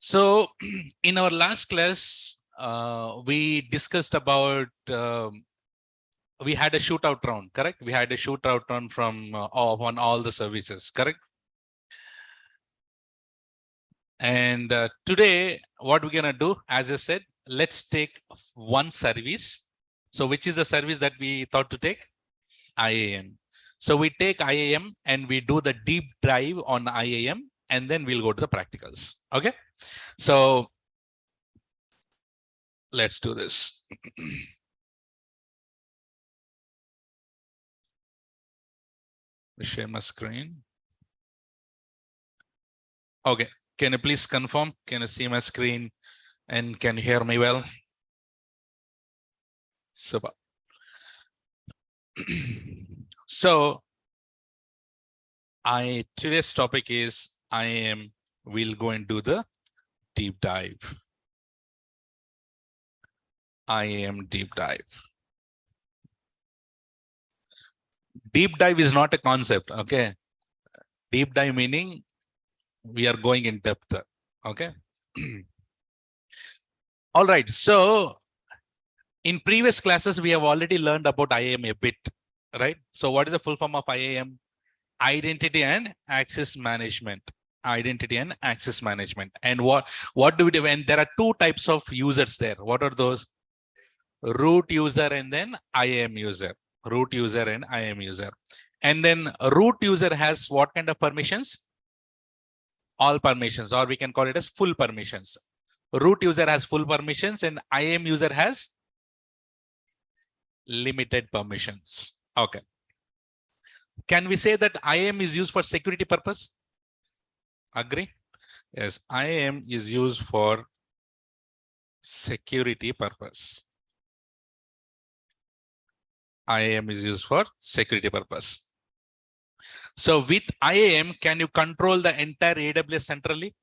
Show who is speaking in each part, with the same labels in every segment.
Speaker 1: So in our last class, we discussed about, we had a shootout round, correct? We had a shootout round from on all the services, correct? And today, what we're gonna do, as I said, let's take one service. So which is the service that we thought to take? IAM. So we take IAM and we do the deep dive on IAM, and then we'll go to the practicals. Okay. So let's do this. Share my screen. Okay. Can you please confirm? Can you see my screen and can you hear me well? Super. So today's topic is IAM. We'll go and do the deep dive. IAM deep dive. Deep dive is not a concept, okay? Deep dive meaning we are going in depth, okay? All right, so in previous classes, we have already learned about IAM a bit, right? So what is the full form of IAM? Identity and access management. Identity and access management. And what do we do? And there are two types of users there. What are those? Root user and then IAM user. Root user and IAM user. And then root user has what kind of permissions? All permissions, or we can call it as full permissions. Root user has full permissions and IAM user has limited permissions. Okay. Can we say that IAM is used for security purpose? Agree? Yes, IAM is used for security purpose. IAM is used for security purpose. So with IAM, can you control the entire AWS centrally?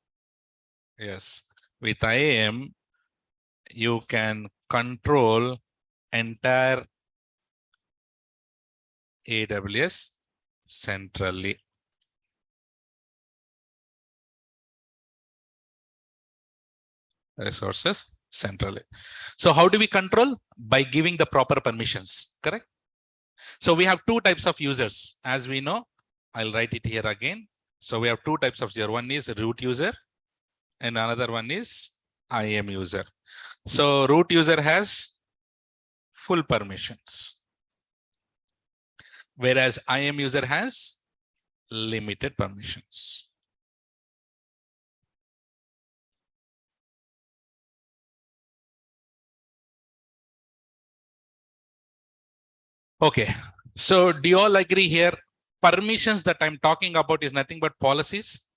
Speaker 1: Yes. With IAM, you can control entire AWS centrally. Resources centrally. So how do we control? By giving the proper permissions, correct? So we have two types of users. As we know, I'll write it here again. So we have two types of user. One is root user and another one is IAM user. So root user has full permissions, whereas IAM user has limited permissions. Okay, so do you all agree here? Permissions that I'm talking about is nothing but policies.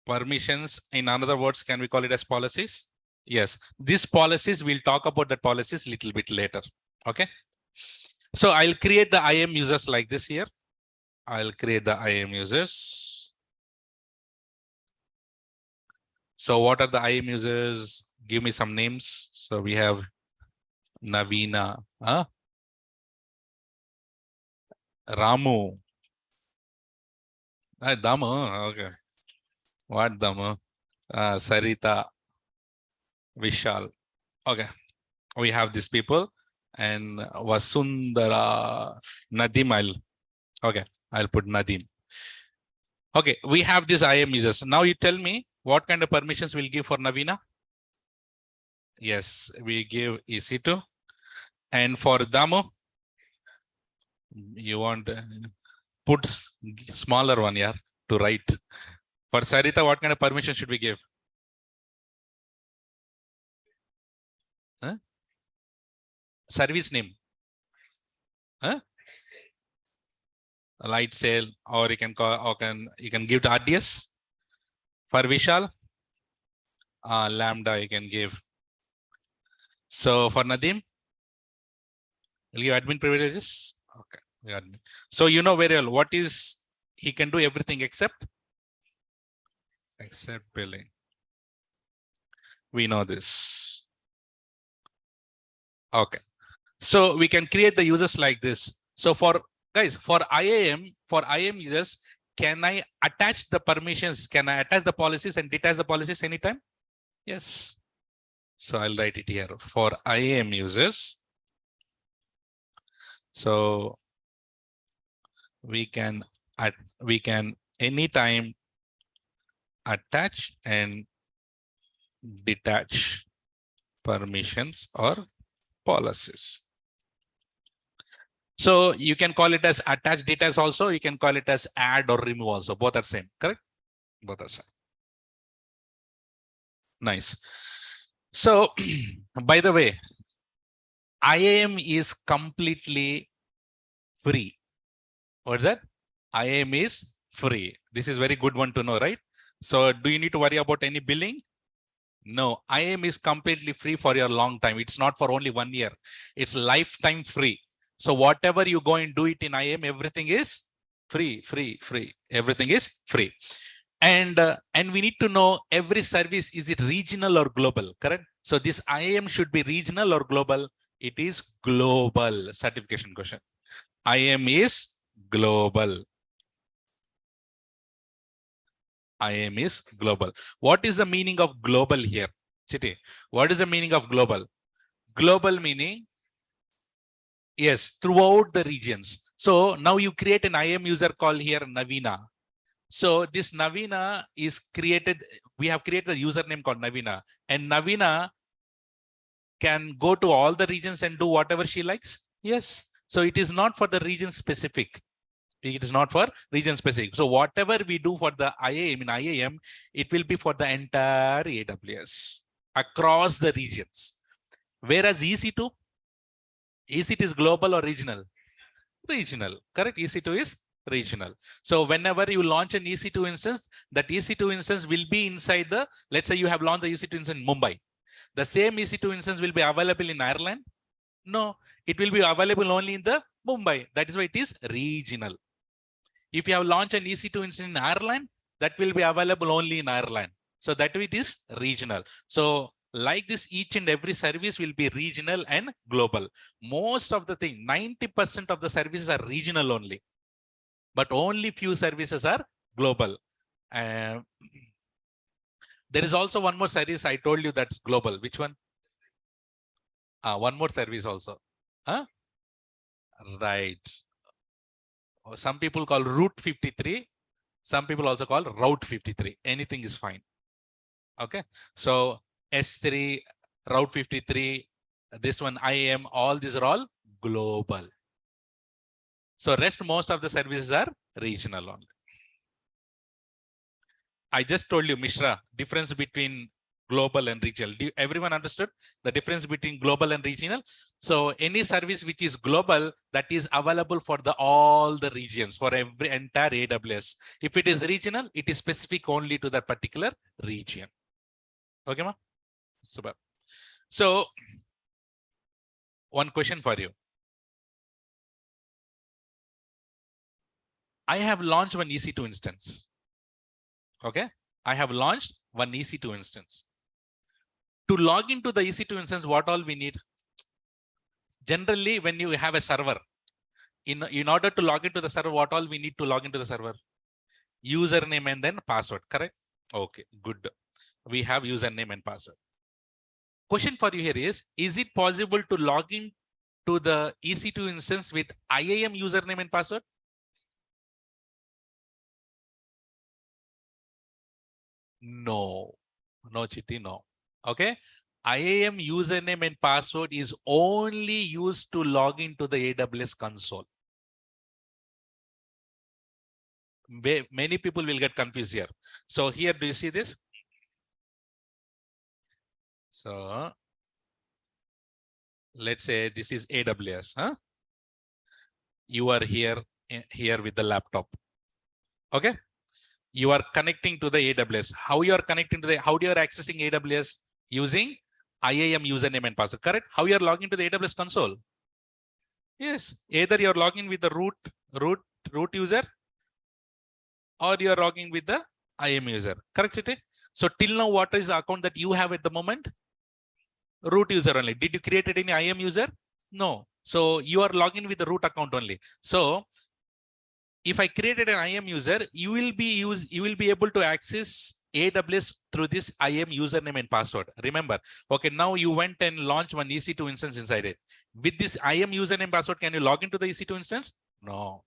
Speaker 1: Permissions, in other words, can we call it as policies? Yes, these policies, we'll talk about the policies a little bit later. Okay, so I'll create the IAM users like this here. I'll create the IAM users. So what are the IAM users? Give me some names. So we have Navina, Ramu, Damu, okay. What Damu? Sarita, Vishal. Okay, we have these people, and Vasundara, Nadim. I'll put Nadim. Okay, we have these IAM users. Now you tell me what kind of permissions we'll give for Navina. Yes, we give EC2, and for Damu, you want put smaller one here to write. For Sarita, what kind of permission should we give? Service name. Light sail, or you can call, or you can give to RDS. For Vishal, Lambda you can give. So for Nadim, will you admin privileges? Okay, admin. So you know very well what is, he can do everything except billing. We know this. Okay, so we can create the users like this. So for guys, for IAM users, can I attach the permissions? Can I attach the policies and detach the policies anytime? Yes. So I'll write it here for IAM users. So we can anytime attach and detach permissions or policies. So you can call it as attach details also. You can call it as add or remove also. Both are same, correct? Both are same. Nice. So by the way, IAM is completely free. What's that? IAM is free. This is very good one to know, right? So do you need to worry about any billing? No, IAM is completely free for your long time. It's not for only 1 year. It's lifetime free. So whatever you go and do it in IAM, everything is free. Everything is free. And we need to know every service, is it regional or global, correct? So this IAM should be regional or global. It is global. Certification question. IAM is global. IAM is global. What is the meaning of global here? Chiti, what is the meaning of global? Global meaning, yes, throughout the regions. So now you create an IAM user called here Navina. So this Navina is created, we have created a username called Navina, and Navina can go to all the regions and do whatever she likes. Yes. So it is not for the region specific. It is not for region specific. So whatever we do for the IAM in IAM, it will be for the entire AWS across the regions. Whereas EC2 is global or regional? Regional, correct? EC2 is regional. So whenever you launch an EC2 instance, that EC2 instance will be inside the, let's say you have launched the EC2 instance in Mumbai. The same EC2 instance will be available in Ireland? No, it will be available only in the Mumbai. That is why it is regional. If you have launched an EC2 instance in Ireland, that will be available only in Ireland. So that way it is regional. So like this, each and every service will be regional and global. Most of the thing, 90% of the services are regional only, but only few services are global. There is also one more service I told you that's global. Which one? One more service also. Huh? Right. Some people call Route 53. Some people also call Route 53. Anything is fine. Okay. So S3, Route 53, this one IAM, all these are all global. So rest, most of the services are regional only. I just told you, Mishra, difference between global and regional. Everyone understood the difference between global and regional? So any service which is global, that is available for all the regions, for every entire AWS. If it is regional, it is specific only to that particular region. Okay, ma? Super. So one question for you. I have launched one EC2 instance. Okay. I have launched one EC2 instance. To log into the EC2 instance, what all we need? Generally, when you have a server, in order to log into the server, what all we need to log into the server? Username and then password, correct? Okay, good. We have username and password. Question for you here is it possible to log in to the EC2 instance with IAM username and password? No, Chitti, no. Okay. IAM username and password is only used to log into the AWS console. Many people will get confused here. So here, do you see this? So let's say this is AWS. Huh? You are here with the laptop. Okay. You are connecting to the AWS. How you are connecting to how do you are accessing AWS? Using IAM username and password, correct? How you are logging to the AWS console? Yes, either you are logging with the root user, or you are logging with the IAM user, correct, Chiti? So till now, what is the account that you have at the moment? Root user only. Did you create any IAM user? No. So you are logging with the root account only. So if I created an IAM user, you will be able to access AWS through this IAM username and password. Remember, okay, now you went and launched one EC2 instance inside it. With this IAM username password, can you log into the EC2 instance? No.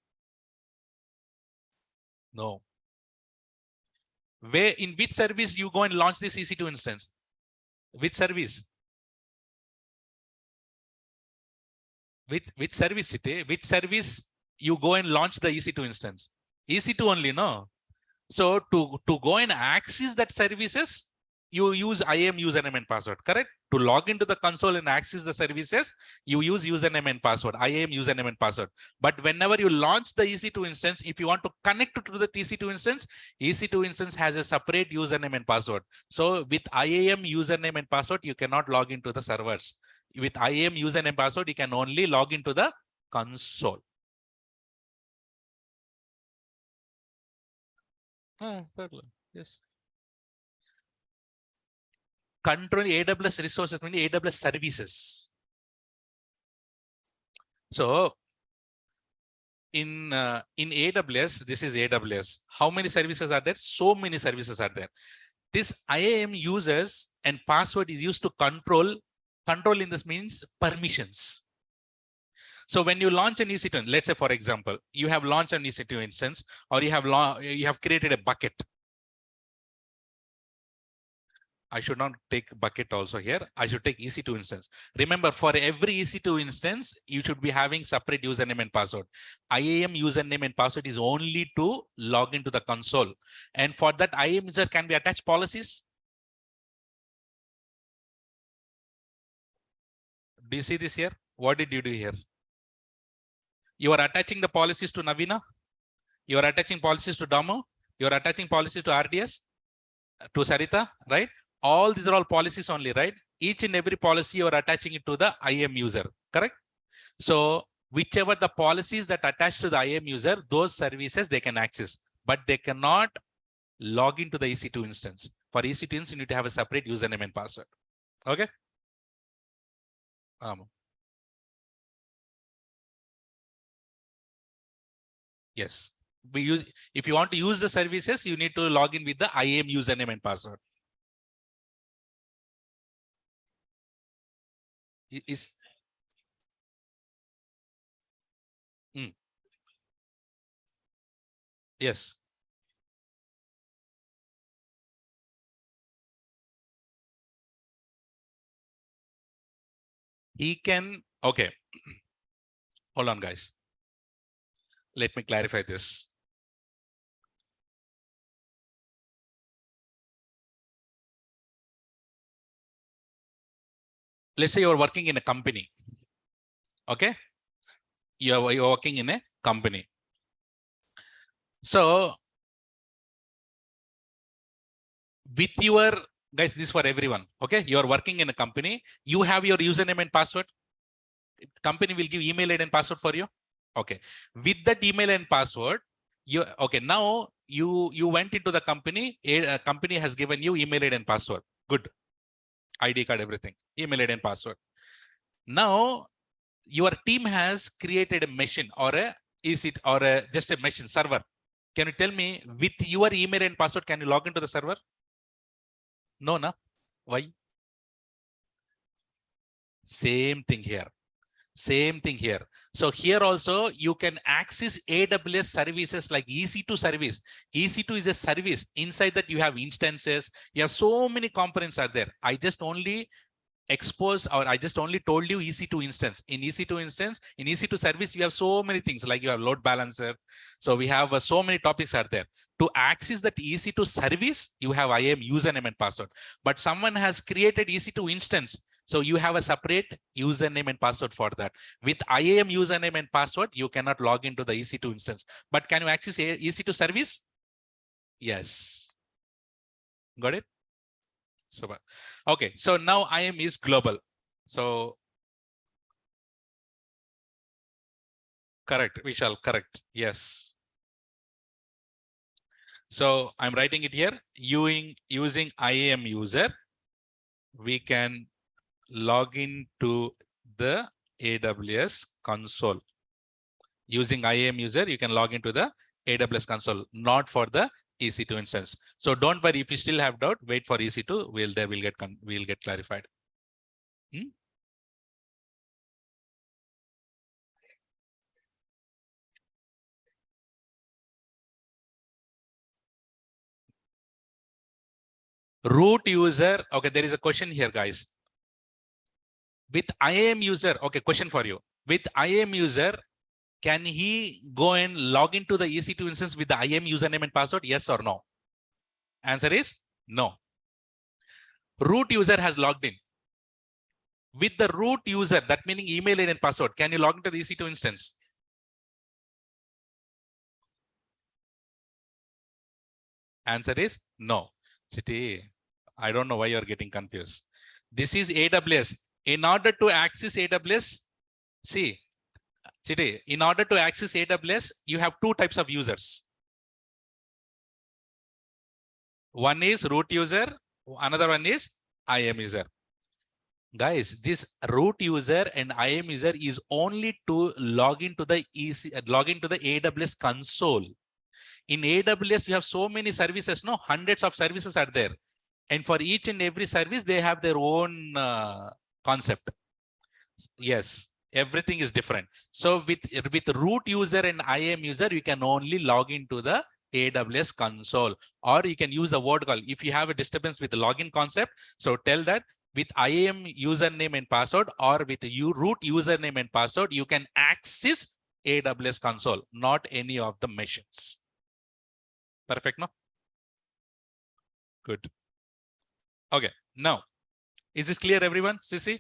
Speaker 1: No. Where, in which service you go and launch this EC2 instance? Which service? Which service which service you go and launch the EC2 instance? EC2 only, no? So to go and access that services, you use IAM username and password, correct? To log into the console and access the services, you use username and password, IAM username and password. But whenever you launch the EC2 instance, if you want to connect to the EC2 instance, EC2 instance has a separate username and password. So with IAM username and password, you cannot log into the servers. With IAM username and password, you can only log into the console. Yes. Control AWS resources, meaning AWS services. So in AWS, this is AWS. How many services are there? So many services are there. This IAM users and password is used to control in this means permissions. So when you launch an EC2, let's say for example, you have launched an EC2 instance, or you have created a bucket. I should not take bucket also here. I should take EC2 instance. Remember, for every EC2 instance, you should be having separate username and password. IAM username and password is only to log into the console. And for that IAM user, can be attached policies. Do you see this here? What did you do here? You are attaching the policies to Navina. You are attaching policies to Damo. You are attaching policies to RDS, to Sarita, right? All these are all policies only, right? Each and every policy you are attaching it to the IAM user, correct? So whichever the policies that attach to the IAM user, those services they can access, but they cannot log into the EC2 instance. For EC2 instance, you need to have a separate username and password. Okay. Yes. If you want to use the services, you need to log in with the IAM username and password. Yes. He can, okay. Hold on, guys. Let me clarify this. Let's say you're working in a company. Okay. You're working in a company. So with your, guys, this is for everyone. Okay. You're working in a company. You have your username and password. Company will give email ID and password for you. Okay. With that email and password, okay. Now you went into the company. A company has given you email ID and password. Good. ID card, everything. Email ID and password. Now your team has created a machine or just a machine server. Can you tell me, with your email and password, can you log into the server? No, no. Why? Same thing here. Same thing here. So here also you can access AWS services like EC2 service. EC2 is a service. Inside that you have instances. You have so many components are there. I just only I just only told you EC2 instance. In EC2 instance, in EC2 service, you have so many things like you have load balancer. So we have so many topics are there. To access that EC2 service, you have IAM username and password. But someone has created EC2 instance. So you have a separate username and password for that. With IAM username and password, you cannot log into the EC2 instance. But can you access EC2 service? Yes. Got it? Super. Okay, so now IAM is global. So correct, we shall correct. Yes. So I'm writing it here. Using IAM user, we can log into the AWS console. Using IAM user, you can log into the AWS console, not for the EC2 instance. So don't worry, if you still have doubt, wait for EC2. We'll get clarified. Hmm? Root user. Okay, there is a question here, guys. With IAM user, okay, question for you. With IAM user, can he go and log into the EC2 instance with the IAM username and password? Yes or no? Answer is no. Root user has logged in. With the root user, that meaning email and password, can you log into the EC2 instance? Answer is no. Chitty, I don't know why you're getting confused. This is AWS. In order to access AWS, see, Chitty, in order to access AWS, you have two types of users. One is root user, another one is IAM user. Guys, this root user and IAM user is only to log into the AWS console. In AWS, you have so many services, no, hundreds of services are there. And for each and every service, they have their own concept. Yes, everything is different. So with root user and IAM user, you can only log into the AWS console, or you can use the word call. If you have a disturbance with the login concept, so tell that with IAM username and password or with root username and password, you can access AWS console, not any of the machines. Perfect, no? Good. Okay, now, is this clear, everyone? Sissy?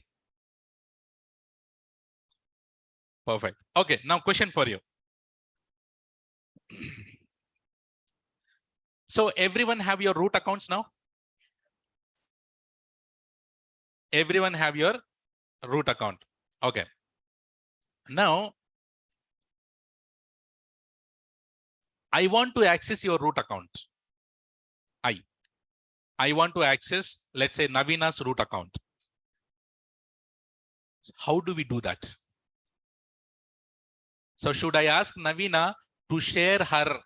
Speaker 1: Perfect. Okay, now question for you. So everyone have your root accounts now? Everyone have your root account. Okay. Now, I want to access your root account. I want to access, let's say, Navina's root account. How do we do that? So should I ask Navina to share her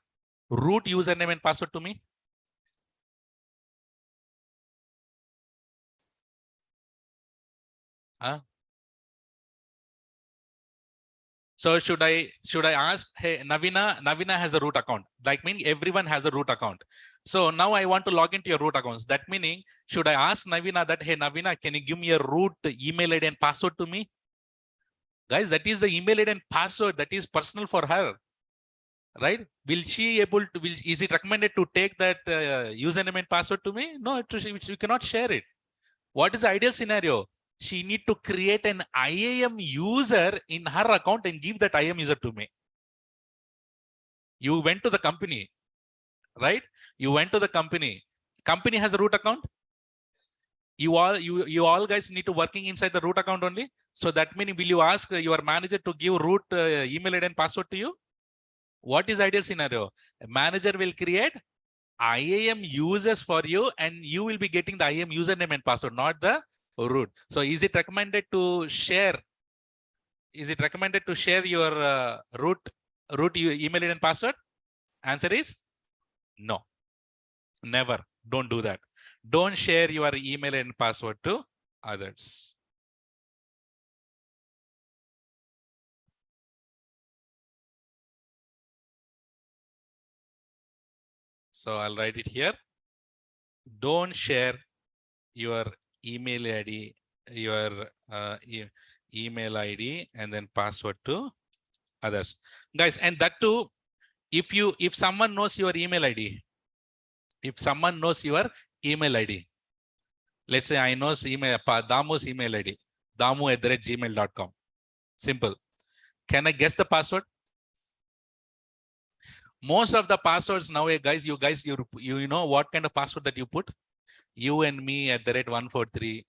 Speaker 1: root username and password to me? So should I ask, hey, Navina has a root account. Like meaning everyone has a root account. So now I want to log into your root accounts. That meaning, should I ask Navina that, hey, Navina, can you give me a root email ID and password to me? Guys, that is the email ID and password that is personal for her, right? Will she able to, is it recommended to take that username and password to me? No, you cannot share it. What is the ideal scenario? She need to create an IAM user in her account and give that IAM user to me. You went to the company, right? You went to the company. Company has a root account. You all guys need to working inside the root account only. So that means, will you ask your manager to give root email ID and password to you? What is ideal scenario? A manager will create IAM users for you, and you will be getting the IAM username and password, not the root. So is it recommended to share? Is it recommended to share your root email ID and password? Answer is no. Never. Don't do that. Don't share your email and password to others. So I'll write it here. Don't share your email ID, your email ID and then password to others. Guys, and that too, if someone knows your email ID, if someone knows your email ID, let's say I know Damu's email ID, damu@gmail.com. Simple. Can I guess the password? Most of the passwords now, guys, you know what kind of password that you put? You and me @143,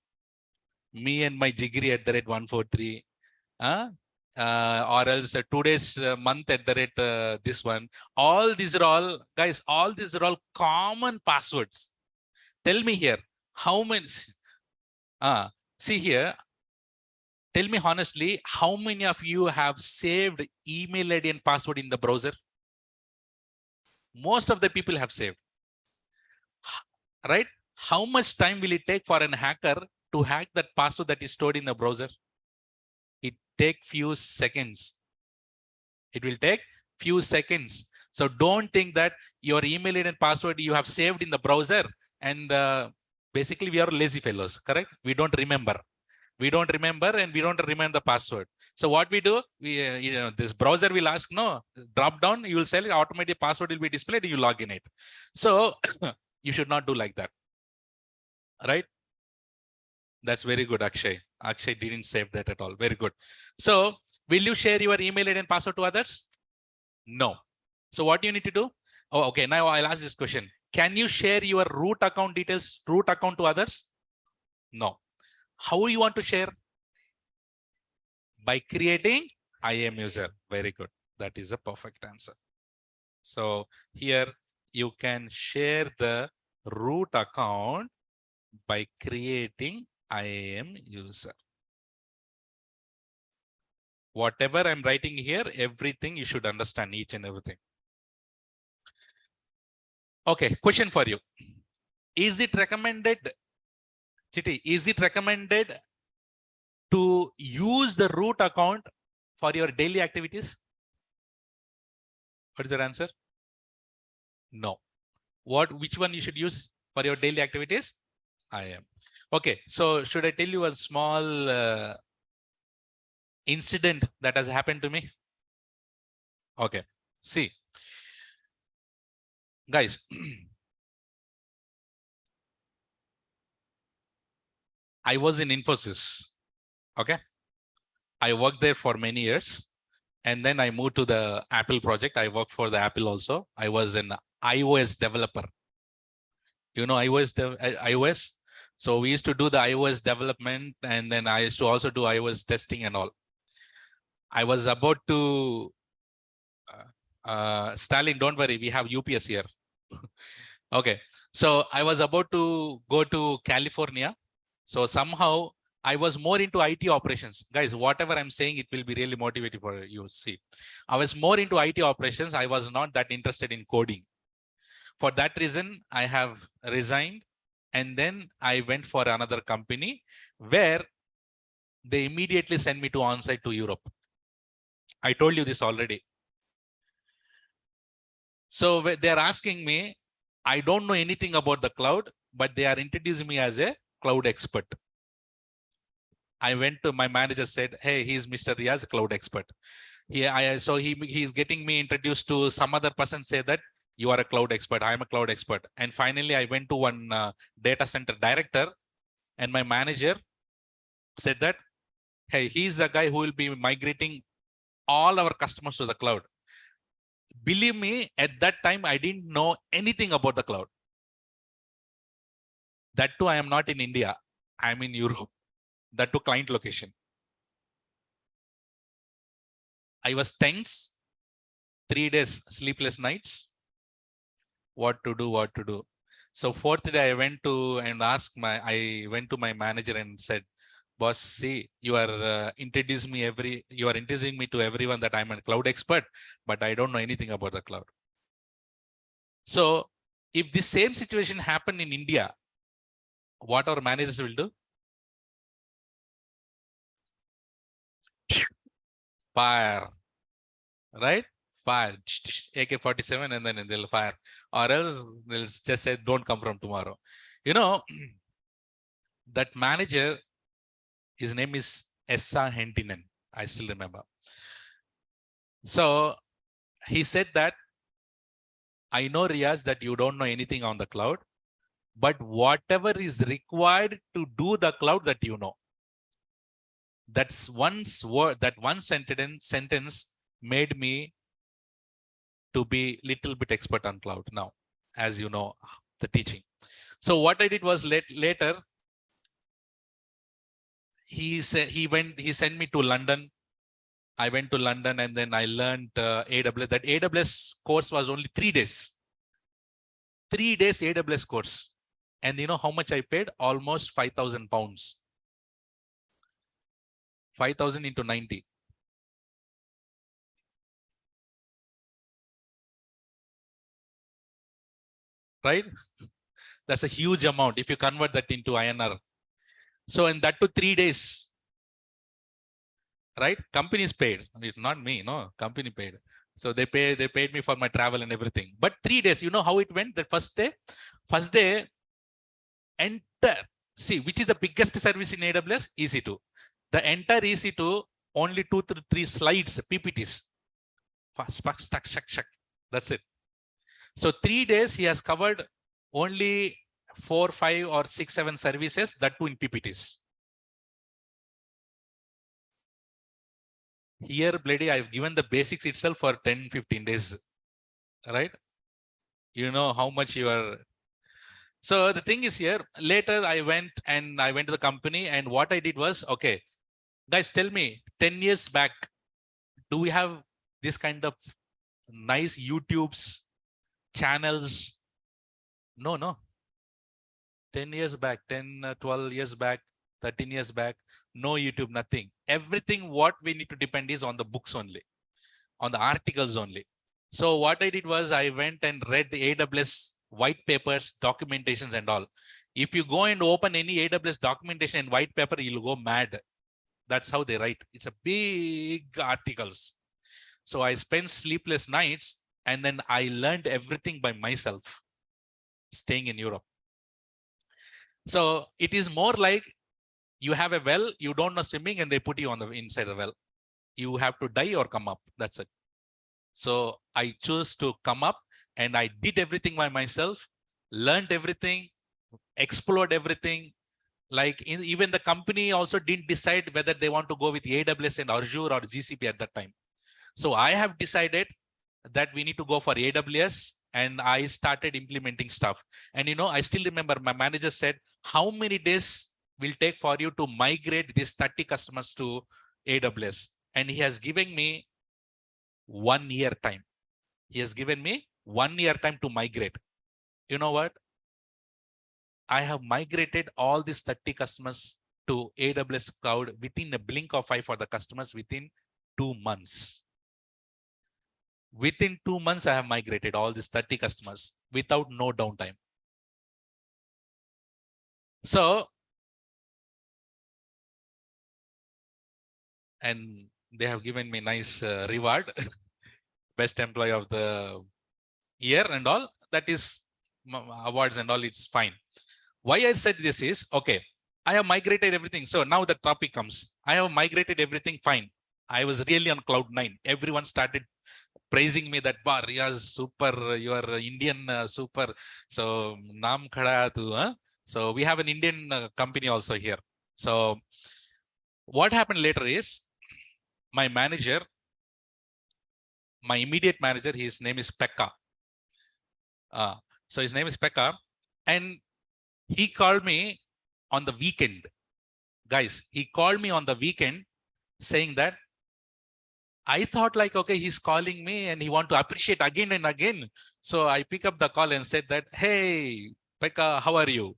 Speaker 1: me and my jigri @143, or else today's month this one. All these are all, guys, all these are all common passwords. Tell me here, how many? See here, tell me honestly, how many of you have saved email ID and password in the browser? Most of the people have saved. right? How much time will it take for an hacker to hack that password that is stored in the browser? It take few seconds. It will take few seconds. So don't think that your email ID and password you have saved in the browser and basically we are lazy fellows, correct? We don't remember. We don't remember and we don't remember the password. So what we do, we this browser will ask, no, drop down, you will say automatic password will be displayed, you log in it. So you should not do like that, right? That's very good, Akshay. Akshay didn't save that at all. Very good. So will you share your email ID and password to others? No. So what do you need to do? Oh, okay. Now I'll ask this question. Can you share your root account details, root account to others? No. How you want to share? By creating IAM user. Very good. That is a perfect answer. So here you can share the root account by creating IAM user. Whatever I'm writing here, everything you should understand, each and everything. Okay, question for you. Is it recommended, Chiti, is it recommended to use the root account for your daily activities? What is your answer? No. Which one you should use for your daily activities? IAM. Okay, so should I tell you a small incident that has happened to me? Okay, see, guys, I was in Infosys. Okay, I worked there for many years. And then I moved to the Apple project. I worked for the Apple also. I was an iOS developer. You know iOS? So we used to do the iOS development, and then I used to also do iOS testing and all. I was about to, Stalin, don't worry, we have UPS here. Okay, so I was about to go to California. So somehow I was more into IT operations. Guys, whatever I'm saying, it will be really motivating for you. See, I was more into IT operations. I was not that interested in coding. For that reason, I have resigned. And then I went for another company where they immediately sent me to on-site to Europe. I told you this already. So they're asking me, I don't know anything about the cloud, but they are introducing me as a cloud expert. I went to my manager, said, hey, he's Mr. Riaz, cloud expert. So he's getting me introduced to some other person, say that you are a cloud expert. I'm a cloud expert. And finally, I went to one data center director, and my manager said that, hey, he's the guy who will be migrating all our customers to the cloud. Believe me, at that time, I didn't know anything about the cloud. That too, I am not in India. I'm in Europe. That too, client location. I was tense, 3 days, sleepless nights. What to do? So fourth day, I went to my manager and said, boss, see, you are introducing me to everyone that I'm a cloud expert, but I don't know anything about the cloud. So if the same situation happened in India, what our managers will do? Fire, right? Fire, AK-47, and then they'll fire. Or else they'll just say, don't come from tomorrow. You know, that manager, his name is Essa Hentinen. I still remember. So he said that, I know, Riaz, that you don't know anything on the cloud, but whatever is required to do the cloud, that you know. That's one sentence made me to be little bit expert on cloud now, as you know, the teaching. So what I did was later, he sent me to London. I went to London, and then I learned AWS. That AWS course was only 3 days. 3 days AWS course. And you know how much I paid? Almost 5,000 pounds. 5,000 into 90. Right? That's a huge amount if you convert that into INR. So, and that to 3 days, right? Companies paid. It's not me, no, company paid. So they paid me for my travel and everything. But 3 days, you know how it went? That first day, enter. See, which is the biggest service in AWS? EC2. The entire EC2, only 2 to 3 slides, PPTs. Fast, stuck. That's it. So 3 days, he has covered only 4, 5, or 6, 7 services, that too in PPTs. Here, bloody, I've given the basics itself for 10, 15 days, right? You know how much you are. So the thing is here, later I went to the company, and what I did was, okay, guys, tell me, 10 years back, do we have this kind of nice YouTubes, channels? No. 10 years back, 10, 12 years back, 13 years back, no YouTube, nothing. Everything what we need to depend is on the books only, on the articles only. So what I did was I went and read AWS white papers, documentations and all. If you go and open any AWS documentation and white paper, you'll go mad. That's how they write. It's a big articles. So I spent sleepless nights, and then I learned everything by myself, staying in Europe. So it is more like you have a well, you don't know swimming, and they put you on the inside the well. You have to die or come up. That's it. So I chose to come up, and I did everything by myself, learned everything, explored everything. Like even the company also didn't decide whether they want to go with AWS and Azure or GCP at that time. So I have decided that we need to go for AWS, and I started implementing stuff. And I still remember my manager said, how many days will take for you to migrate these 30 customers to AWS? And he has given me 1 year time. He has given me 1 year time to migrate. You know what? I have migrated all these 30 customers to AWS cloud within a blink of eye for the customers within 2 months. Within 2 months, I have migrated all these 30 customers without no downtime. So, and they have given me nice reward, best employee of the year and all. That is awards and all, it's fine. Why I said this is, okay, I have migrated everything. So now the topic comes. I have migrated everything fine. I was really on cloud 9. Everyone started praising me that bar, yeah, super, you are Indian, super. So naam khada tu, huh? So we have an Indian company also here. So what happened later is my manager, my immediate manager, his name is Pekka. So his name is Pekka, and he called me on the weekend. Guys, he called me on the weekend saying that, I thought like, okay, he's calling me and he want to appreciate again and again. So I pick up the call and said that, hey, Pekka, how are you?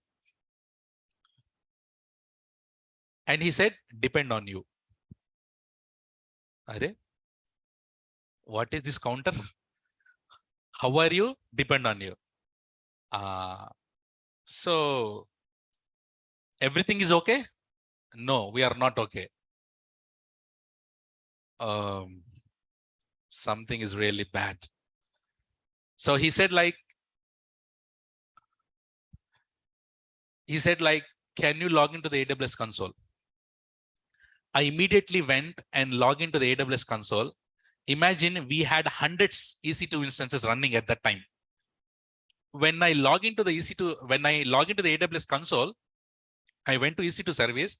Speaker 1: And he said, depend on you. Are? What is this counter? How are you? Depend on you. So everything is okay? No, we are not okay. Something is really bad. So he said like, can you log into the AWS console? I immediately went and logged into the AWS console. Imagine we had hundreds EC2 instances running at that time. When I log into the AWS console, I went to EC2 service,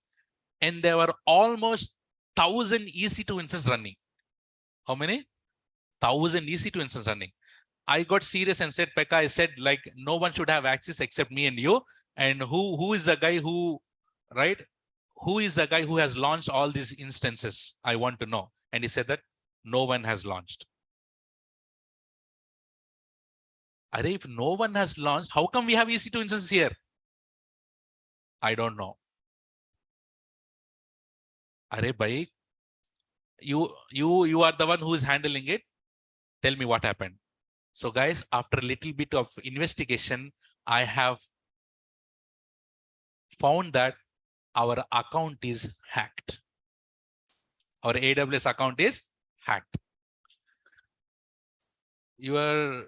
Speaker 1: and there were almost 1,000 EC2 instances running. How many? 1,000 EC2 instances running. I got serious and said, Pekka, I said like, no one should have access except me and you. And who is the guy who, right? Who is the guy who has launched all these instances? I want to know. And he said that no one has launched. If no one has launched, how come we have EC2 instances here? I don't know. Bhai, you are the one who is handling it. Tell me what happened. So guys, after a little bit of investigation, I have found that our account is hacked. Our AWS account is hacked. This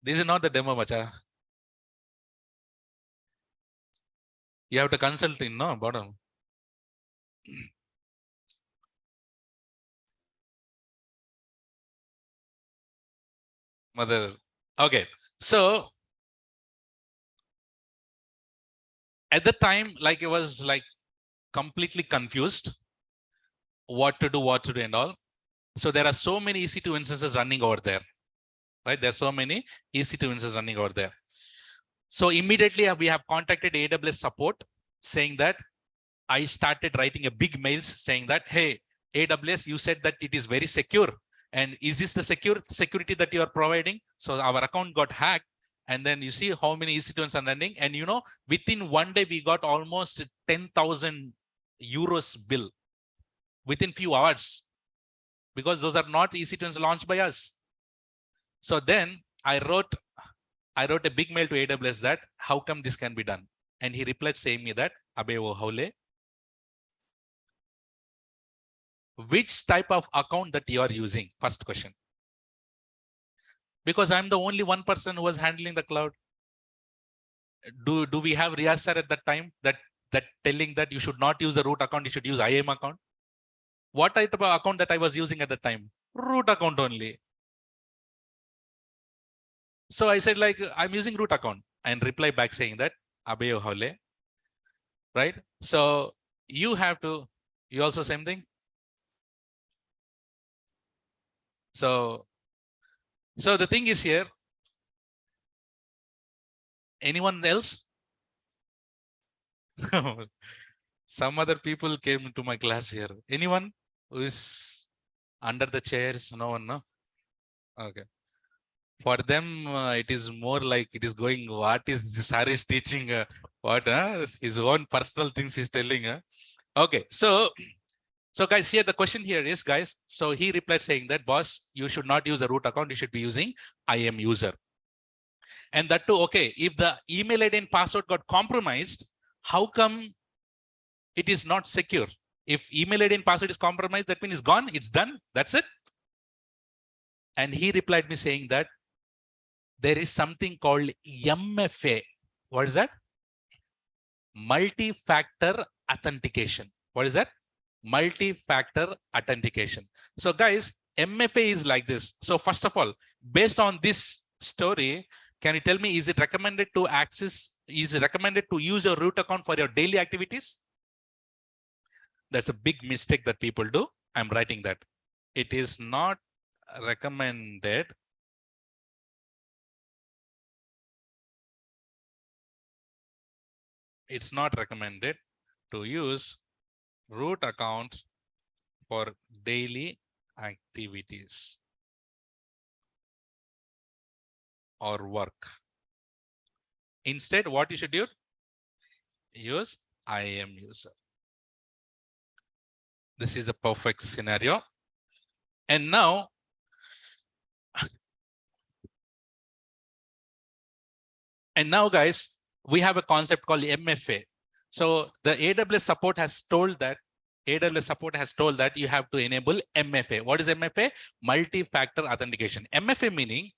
Speaker 1: is not the demo, macha. You have to consult in, no, bottom. Mother. Okay. So at the time, like, it was like completely confused what to do and all. So there are so many EC2 instances running over there, right? There's so many EC2 instances running over there. So immediately we have contacted AWS support saying that I started writing a big mails saying that, hey, AWS, you said that it is very secure. And is this the security that you are providing? So our account got hacked. And then you see how many EC2s are running. And you know, within one day, we got almost 10,000 euros bill within few hours, because those are not EC2s launched by us. So then I wrote a big mail to AWS that how come this can be done? And he replied saying me that, Abe wo haule, which type of account that you are using? First question. Because I'm the only one person who was handling the cloud. Do we have Riyaz sir at that time that telling that you should not use the root account, you should use IAM account? What type of account that I was using at the time? Root account only. So I said, like, I'm using root account, and reply back saying that Abe haule, right? So you also same thing. So the thing is here, anyone else? Some other people came to my class here. Anyone who is under the chairs? No one, no? Okay. For them, it is more like it is going, what is this Harish teaching? His own personal things he's telling. Okay, so guys, here the question here is, guys, so he replied saying that, boss, you should not use the root account, you should be using IAM user. And that too, okay, if the email ID and password got compromised, how come it is not secure? If email ID and password is compromised, that means it's gone, it's done, that's it. And he replied me saying that there is something called MFA. What is that? Multi-factor authentication. What is that? Multi-factor authentication. So guys, MFA is like this. So first of all, based on this story, can you tell me, is it recommended to use your root account for your daily activities? That's a big mistake that people do. I'm writing that. It is not recommended to use root account for daily activities or work. Instead, what you should do? Use IAM user. This is a perfect scenario. And now, guys, we have a concept called MFA. So the AWS support has told that you have to enable MFA. What is MFA? Multi-factor authentication. MFA meaning,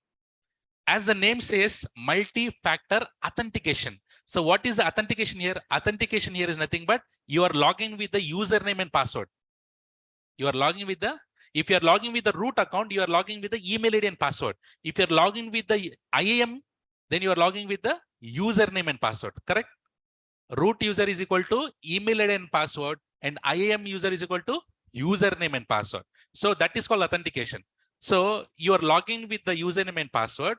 Speaker 1: as the name says, multi-factor authentication. So what is the authentication here? Authentication here is nothing but you are logging with the username and password. If you are logging with the root account, you are logging with the email ID and password. If you're logging with the IAM, then you are logging with the username and password, correct? Root user is equal to email ID and password, and IAM user is equal to username and password. So that is called authentication. So you are logging with the username and password,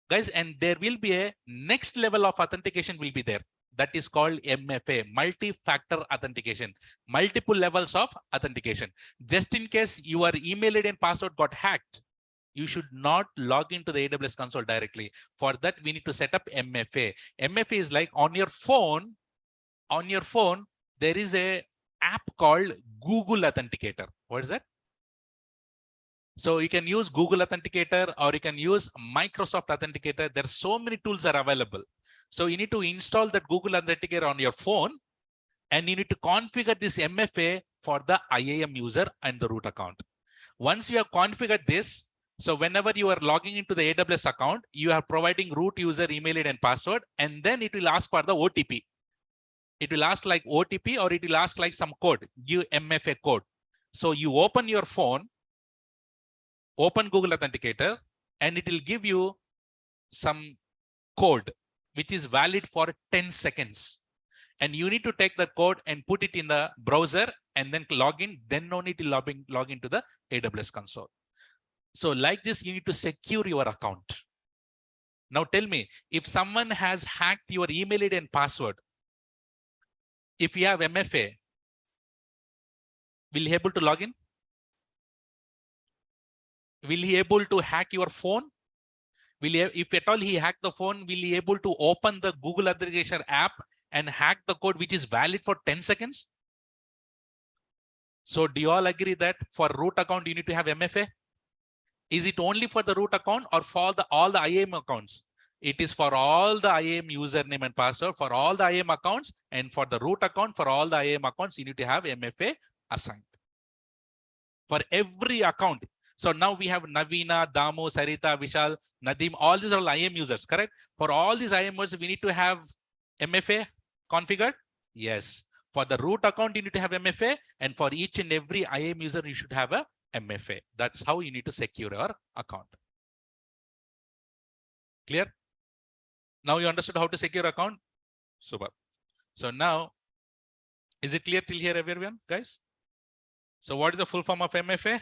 Speaker 1: guys, and there will be a next level of authentication will be there. That is called MFA, multi-factor authentication, multiple levels of authentication. Just in case your email ID and password got hacked, you should not log into the AWS console directly. For that, we need to set up MFA. MFA is like on your phone, there is a app called Google Authenticator. What is that? So you can use Google Authenticator or you can use Microsoft Authenticator. There are so many tools are available. So you need to install that Google Authenticator on your phone, and you need to configure this MFA for the IAM user and the root account. Once you have configured this, so whenever you are logging into the AWS account, you are providing root user email ID and password, and then it will ask for the OTP. It will ask like OTP, or it will ask like some code, give MFA code. So you open your phone, open Google Authenticator, and it will give you some code which is valid for 10 seconds. And you need to take the code and put it in the browser and then log in. Then no need to log into the AWS console. So like this, you need to secure your account. Now tell me, if someone has hacked your email ID and password, if you have MFA, will he able to log in? Will he able to hack your phone? Will he, if at all he hacked the phone, will he able to open the Google Authentication app and hack the code which is valid for 10 seconds? So do you all agree that for root account, you need to have MFA? Is it only for the root account or for all the IAM accounts? It is for all the IAM username and password for all the IAM accounts, and for the root account, for all the IAM accounts, you need to have MFA assigned. For every account. So now we have Navina, Damu, Sarita, Vishal, Nadim, all these are IAM users, correct? For all these IAM users, we need to have MFA configured? Yes. For the root account, you need to have MFA, and for each and every IAM user, you should have a MFA. That's how you need to secure your account. Clear? Now you understood how to secure account? Super. So now, is it clear till here, everyone, guys? So what is the full form of MFA?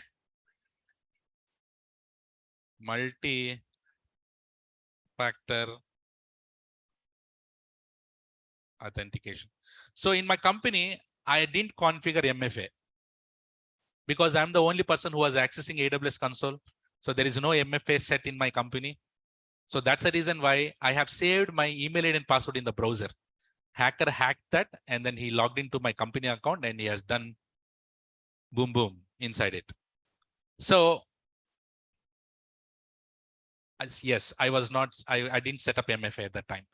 Speaker 1: Multi-factor authentication. So in my company, I didn't configure MFA because I'm the only person who was accessing AWS console. So there is no MFA set in my company. So that's the reason why I have saved my email ID and password in the browser. Hacker hacked that, and then he logged into my company account and he has done boom, boom inside it. So yes, I didn't set up MFA at that time.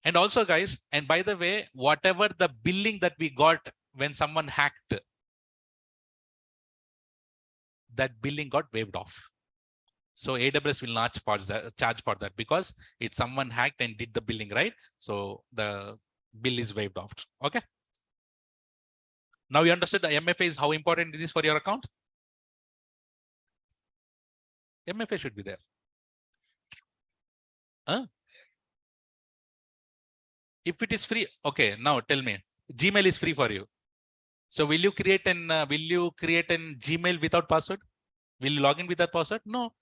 Speaker 1: And also guys, and by the way, whatever the billing that we got when someone hacked, that billing got waived off. So AWS will not charge for that because it's someone hacked and did the billing, right? So the bill is waived off. Okay. Now you understood the MFA is how important it is for your account. MFA should be there. Huh? If it is free, okay. Now tell me, Gmail is free for you. So will you create an Gmail without password? Will you log in with that password? No.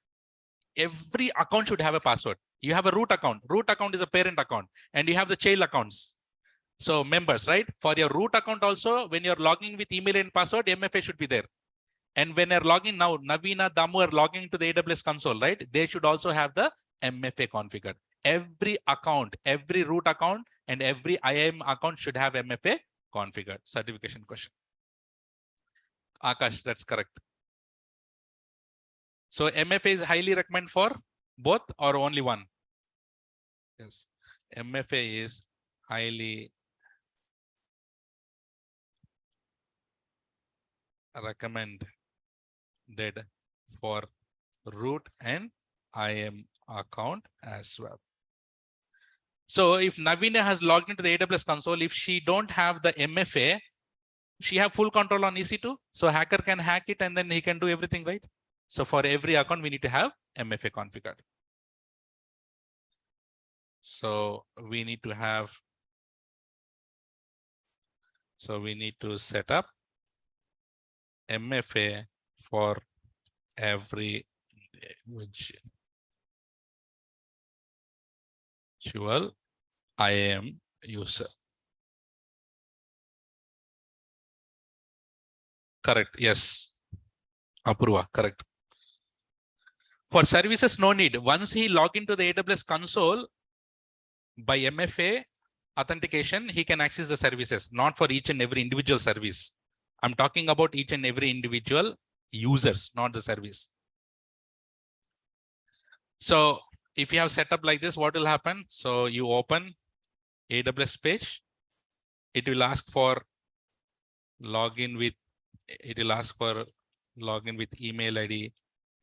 Speaker 1: Every account should have a password. You have a root account. Root account is a parent account, and you have the child accounts. So members, right? For your root account also, when you're logging with email and password, MFA should be there. And when you're logging now, Navina, Damu are logging into the AWS console, right? They should also have the MFA configured. Every account, every root account, and every IAM account should have MFA configured. Certification question. Akash, that's correct. So MFA is highly recommended for both or only one? Yes, MFA is highly recommended for root and IAM account as well. So if Navina has logged into the AWS console, if she don't have the MFA, she have full control on EC2. So hacker can hack it and then he can do everything, right? So for every account, we need to have MFA configured. So we need to have, so we need to set up MFA for every individual IAM user. Correct. Yes. Apurva, correct. For services, no need. Once he log into the AWS console by MFA authentication, he can access the services, not for each and every individual service. I'm talking about each and every individual users, not the service. So if you have set up like this, what will happen? So you open AWS page. It will ask for login with, email ID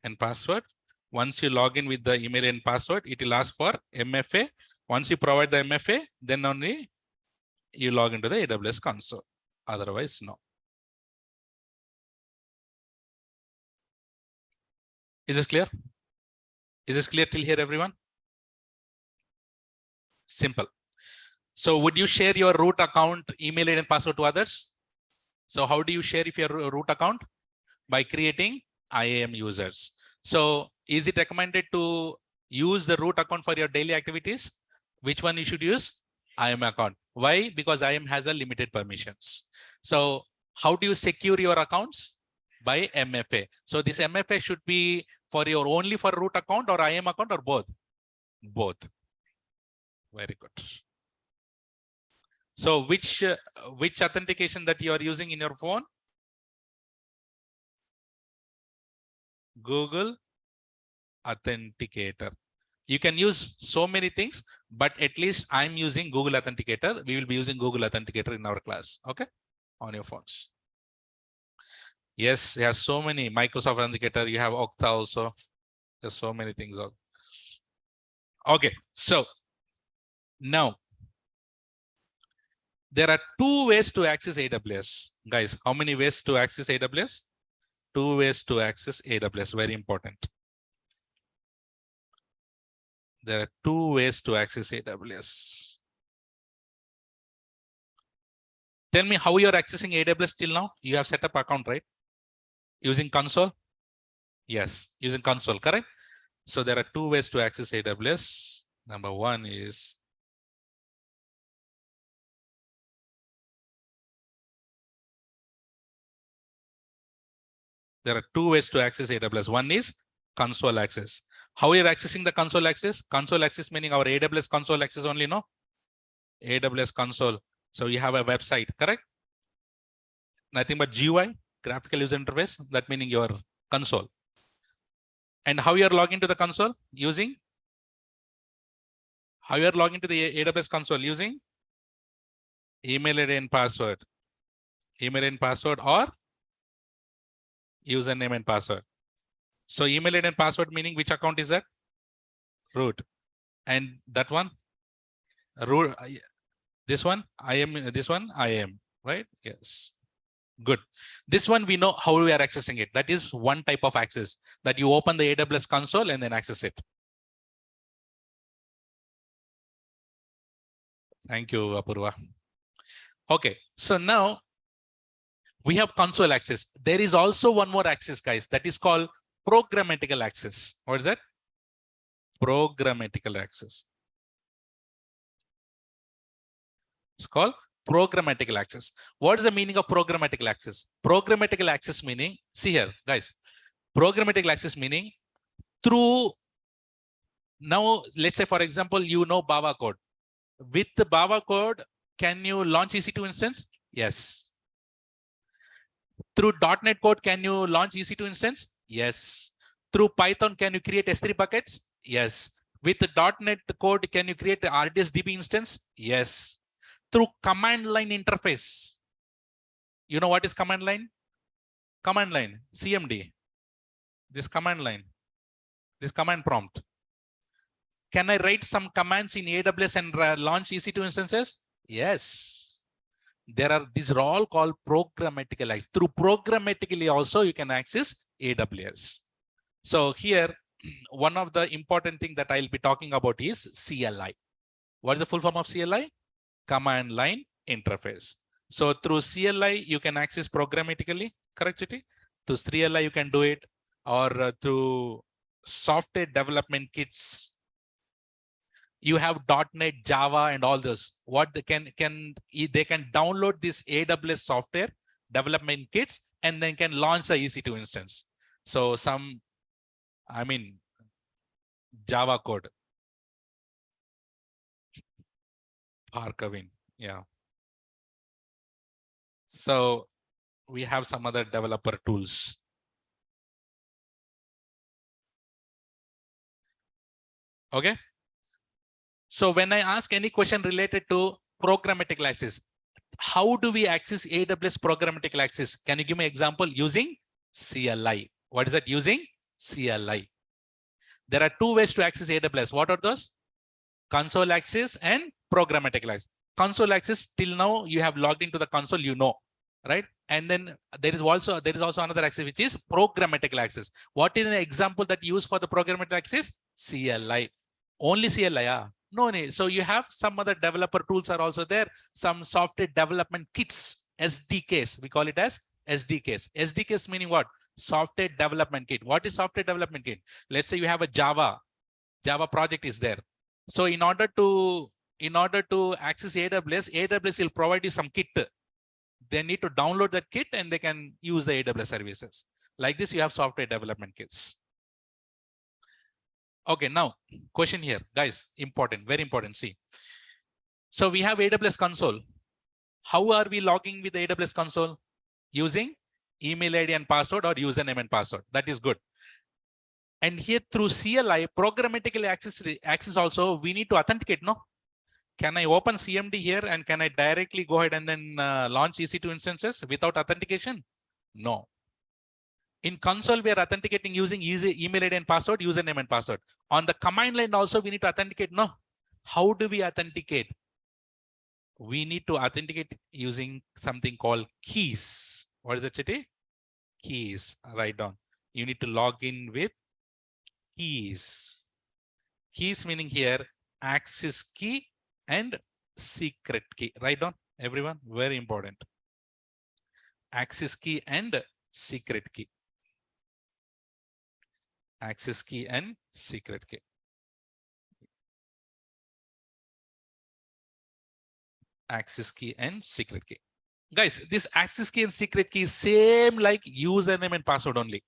Speaker 1: and password. Once you log in with the email and password, it will ask for MFA. Once you provide the MFA, then only you log into the AWS console. Otherwise, no. Is this clear? Is this clear till here, everyone? Simple. So would you share your root account, email ID and password to others? So how do you share if your root account? By creating IAM users. So is it recommended to use the root account for your daily activities? Which one you should use? IAM account. Why? Because IAM has a limited permissions. So how do you secure your accounts? By MFA. So this MFA should be for your only for root account or IAM account or both? Both. Very good. So which authentication that you are using in your phone? Google Authenticator. You can use so many things, but at least I'm using Google Authenticator. We will be using Google Authenticator in our class. Okay, on your phones. Yes, there are so many. Microsoft Authenticator. You have Okta also. There's so many things. Okay, so now there are two ways to access AWS. Guys, how many ways to access AWS? Two ways to access AWS. Very important. There are two ways to access AWS. Tell me how you're accessing AWS till now. You have set up account, right? Using console? Yes, using console, correct? So there are two ways to access AWS. Number one is there are two ways to access AWS. One is console access. How you're accessing the console access? Console access meaning our AWS console access only, no? AWS console. So you have a website, correct? Nothing but GUI, graphical user interface. That meaning your console. And how you're logging to the console? Using? How you're logging to the AWS console? Using? Email ID and password. Email and password or username and password. So email ID and password meaning which account is that? Root. And that one? Root. This one? This one? IAM, right? Yes. Good. This one we know how we are accessing it. That is one type of access that you open the AWS console and then access it. Thank you, Apurva. Okay, so now we have console access. There is also one more access, guys, that is called programmatical access. What is that? Programmatical access. It's called programmatical access. What is the meaning of programmatical access? Programmatical access meaning, see here, guys, programmatical access meaning through, now let's say, for example, you know Bava code. With the Bava code, can you launch EC2 instance? Yes. Through .NET code, can you launch EC2 instance? Yes. Through Python, can you create S3 buckets? Yes. With the .NET code, can you create the RDS-DB instance? Yes. Through command line interface. You know what is command line? Command line, CMD. This command line, this command prompt. Can I write some commands in AWS and launch EC2 instances? Yes. These are all called programmatical access. Through programmatically also you can access AWS. So here, one of the important thing that I'll be talking about is CLI. What is the full form of CLI? Command line interface. So through CLI, you can access programmatically, correct, Chitty? Through CLI, you can do it, or through software development kits. You have .NET, Java, and all this. What they can download this AWS software development kits and then can launch the EC2 instance. So Java code. Kevin, yeah. So we have some other developer tools. Okay. So when I ask any question related to programmatic access, how do we access AWS programmatic access? Can you give me an example using CLI? What is that using? CLI. There are two ways to access AWS. What are those? Console access and programmatic access. Console access, till now you have logged into the console, you know, right? And then there is also another access which is programmatic access. What is an example that you use for the programmatic access? CLI. Only CLI. No need. So you have some other developer tools are also there. Some software development kits, SDKs. We call it as SDKs. SDKs meaning what? Software development kit. What is software development kit? Let's say you have a Java project is there. So in order to access AWS will provide you some kit. They need to download that kit and they can use the AWS services. Like this, you have software development kits. Okay, now question here, guys, important, very important. See, so we have AWS console. How are we logging with the AWS console? Using email ID and password or username and password. That is good. And here through CLI, programmatically access also, we need to authenticate, no? Can I open CMD here and can I directly go ahead and then launch EC2 instances without authentication? No. In console, we are authenticating using email ID and password, username and password. On the command line also, we need to authenticate, no? How do we authenticate? We need to authenticate using something called keys. What is it, Chitty? Keys. Write down. You need to log in with keys. Keys meaning here access key and secret key. Write down, everyone. Very important. Access key and secret key. Access key and secret key. Access key and secret key. Guys, this access key and secret key is same like username and password only.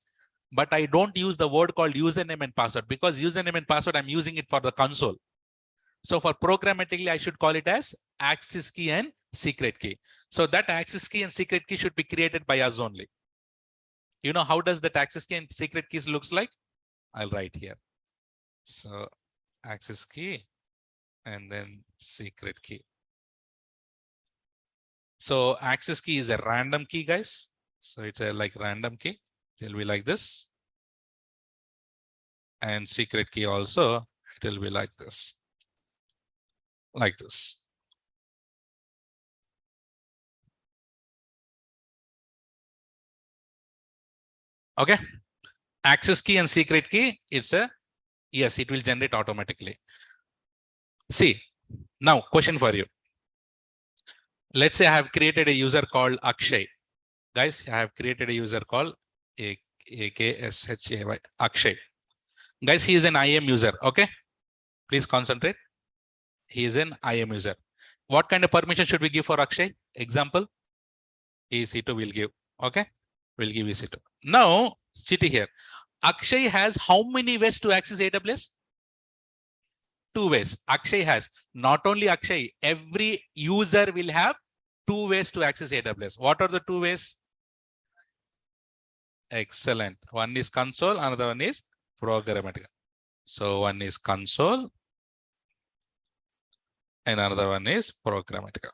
Speaker 1: But I don't use the word called username and password because username and password, I'm using it for the console. So for programmatically, I should call it as access key and secret key. So that access key and secret key should be created by us only. You know, how does that access key and secret keys looks like? I'll write here. So access key and then secret key. So access key is a random key, guys. So it's a like random key. It will be like this. And secret key also, it will be like this. Like this. Okay. Access key and secret key, it's a, yes, it will generate automatically. See, now question for you. Let's say I have created a user called Akshay. Guys, I have created a user called AKSHAY, Akshay. Guys, he is an IAM user. Okay. Please concentrate. He is an IAM user. What kind of permission should we give for Akshay? Example, EC2 will give. Okay. We'll give EC2. Now, sit here. Akshay has how many ways to access AWS? 2 ways. Akshay has. Not only Akshay, every user will have 2 ways to access AWS. What are the 2 ways? Excellent. One is console, another one is programmatic. So one is console and another one is programmatic.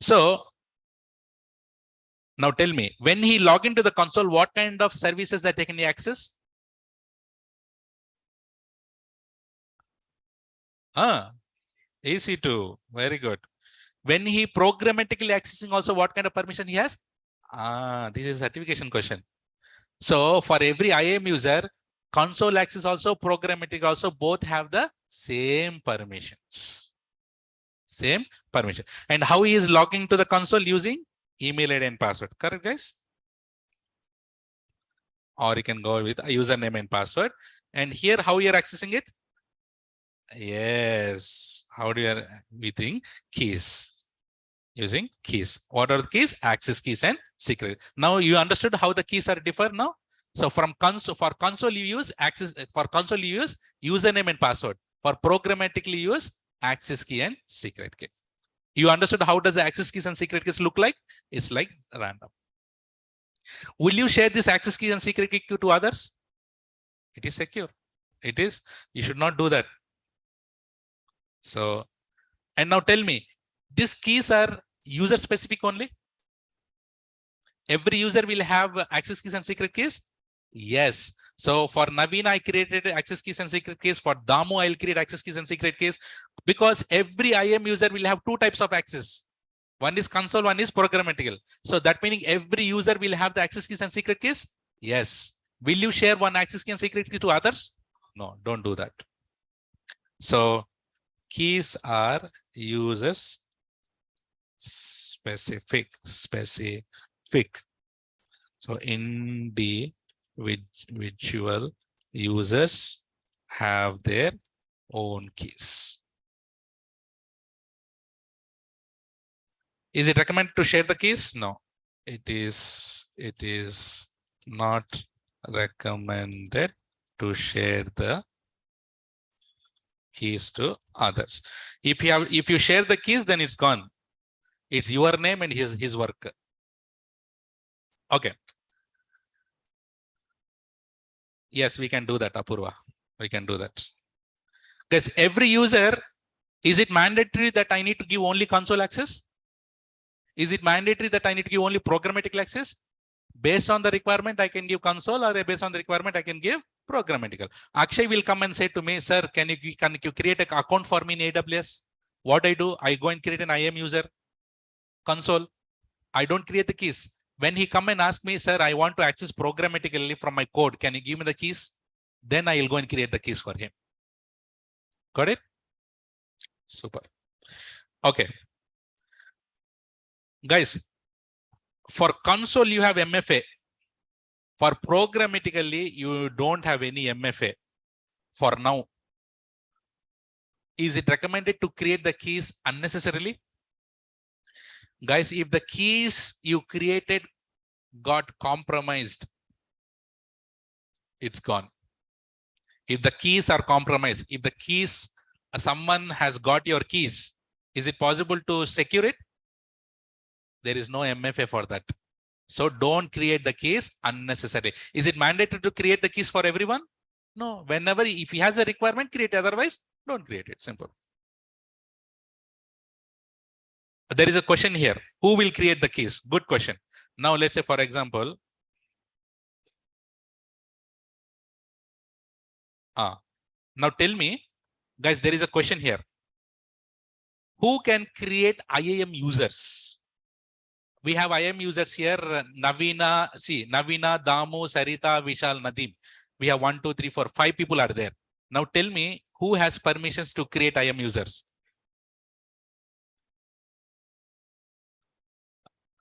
Speaker 1: So now tell me, when he log into the console, what kind of services that they can access? EC2. Very good. When he programmatically accessing also, what kind of permission he has? This is a certification question. So for every IAM user, console access also, programmatic also, both have the same permissions. Same permission. And how he is logging to the console? Using email ID and password. Correct, guys? Or you can go with a username and password. And here, how you are accessing it? Yes. How do you are using keys? Using keys. What are the keys? Access keys and secret. Now you understood how the keys are differ now. So from console, for console you use access, for console you use username and password. For programmatically you use access key and secret key. You understood how does the access keys and secret keys look like? It's like random. Will you share this access key and secret key to others? It is secure. It is. You should not do that. So, and now tell me, these keys are user specific only? Every user will have access keys and secret keys? Yes. So for Naveen, I created access keys and secret keys. For Damu, I'll create access keys and secret keys, because every IAM user will have two types of access. One is console, one is programmatical. So that meaning every user will have the access keys and secret keys? Yes. Will you share one access key and secret key to others? No, don't do that. So keys are users specific. So individual users have their own keys. Is it recommended to share the keys? No, it is not recommended to share the keys to others. If you share the keys, then it's gone. It's your name and his work. Okay. Yes, we can do that, Apurva. We can do that. Because every user, is it mandatory that I need to give only console access? Is it mandatory that I need to give only programmatic access? Based on the requirement, I can give console, or based on the requirement, I can give programmatical. Akshay will come and say to me, sir, can you create an account for me in AWS? What I do, I go and create an IAM user console. I don't create the keys. When he come and ask me, sir, I want to access programmatically from my code, can you give me the keys? Then I will go and create the keys for him. Got it? Super. Okay. Guys, for console, you have MFA. For programmatically, you don't have any MFA for now. Is it recommended to create the keys unnecessarily? Guys, if the keys you created got compromised, it's gone. If the keys are compromised, if the keys, someone has got your keys, is it possible to secure it? There is no MFA for that. So don't create the keys unnecessarily. Is it mandatory to create the keys for everyone? No. Whenever, if he has a requirement, create. Otherwise, don't create it. Simple. There is a question here. Who will create the keys? Good question. Now, let's say, for example, now tell me, guys, there is a question here. Who can create IAM users? We have IAM users here. Navina, Navina, Damu, Sarita, Vishal, Nadeem. We have 1, 2, 3, 4, 5 people are there. Now tell me, who has permissions to create IAM users?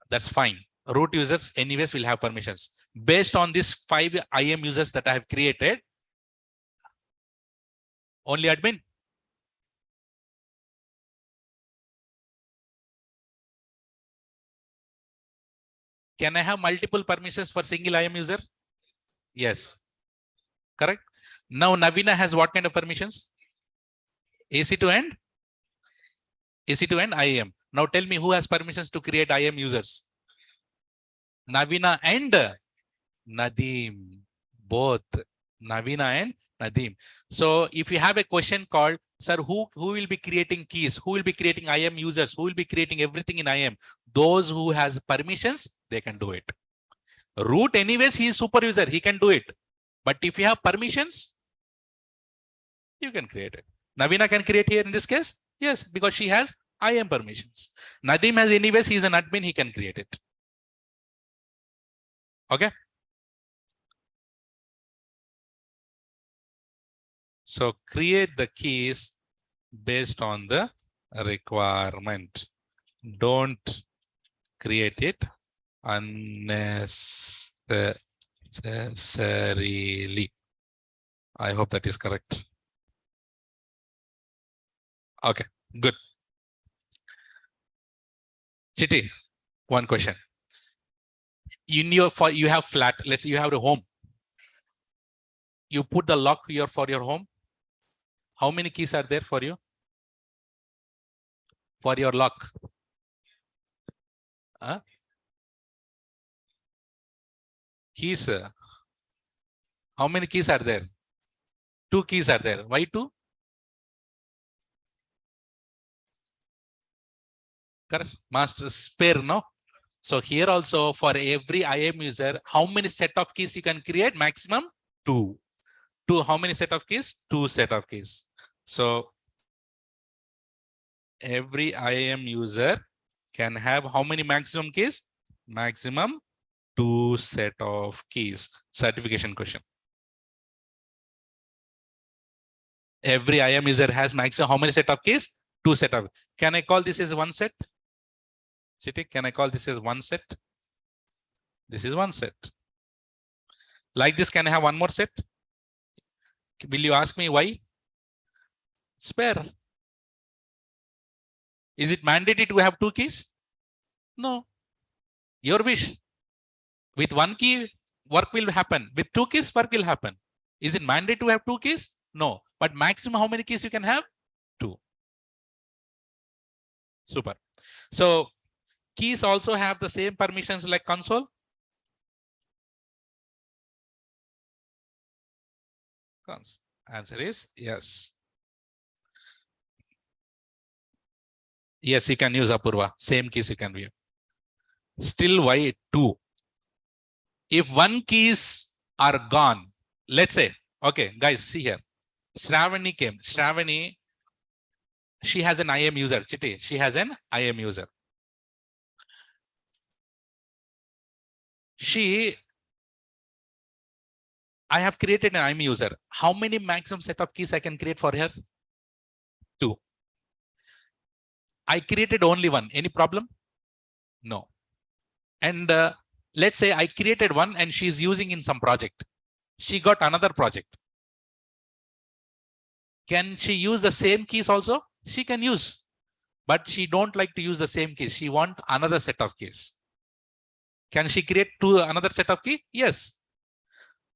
Speaker 1: That's fine. Root users anyways will have permissions. Based on these 5 IAM users that I have created, only admin. Can I have multiple permissions for single IAM user? Yes. Correct. Now Navina has what kind of permissions? AC to end? AC to end IAM. Now tell me, who has permissions to create IAM users? Navina and Nadeem. Both Navina and Nadeem. So if you have a question called, sir, who will be creating keys? Who will be creating IAM users? Who will be creating everything in IAM? Those who has permissions, they can do it. Root anyways, he is super user. He can do it. But if you have permissions, you can create it. Navina can create here in this case. Yes, because she has IAM permissions. Nadeem has anyways, he's an admin. He can create it. Okay. So create the keys based on the requirement. Don't create it unnecessarily. I hope that is correct. Okay, good. Chiti, one question. In your, you have flat, let's say you have a home. You put the lock here for your home. How many keys are there for you? For your lock? Keys. How many keys are there? 2 keys are there. Why 2? Correct. Master spare, no? So here also for every IAM user, how many set of keys you can create? Maximum 2. How many set of keys? 2 set of keys. So every IAM user can have how many maximum keys? Maximum 2 set of keys. Certification question. Every IAM user has maximum how many set of keys? 2 set of. Can I call this as one set? Chiti, can I call this as one set? This is one set. Like this, can I have one more set? Will you ask me why? Spare. Is it mandatory to have 2 keys? No. Your wish. With 1 key, work will happen. With 2 keys, work will happen. Is it mandatory to have 2 keys? No. But maximum how many keys you can have? 2. Super. So keys also have the same permissions like console. Answer is yes. Yes, you can use Apurva. Same keys you can view. Still, why 2? If 1 keys are gone, let's say, okay, guys, see here. Shravani came. Shravani, she has an IAM user. Chiti, she has an IAM user. I have created an IAM user. How many maximum set of keys I can create for her? 2. I created only 1. Any problem? No. And let's say I created 1 and she's using in some project. She got another project. Can she use the same keys also? She can use, but she don't like to use the same keys. She want another set of keys. Can she create another set of key? Yes.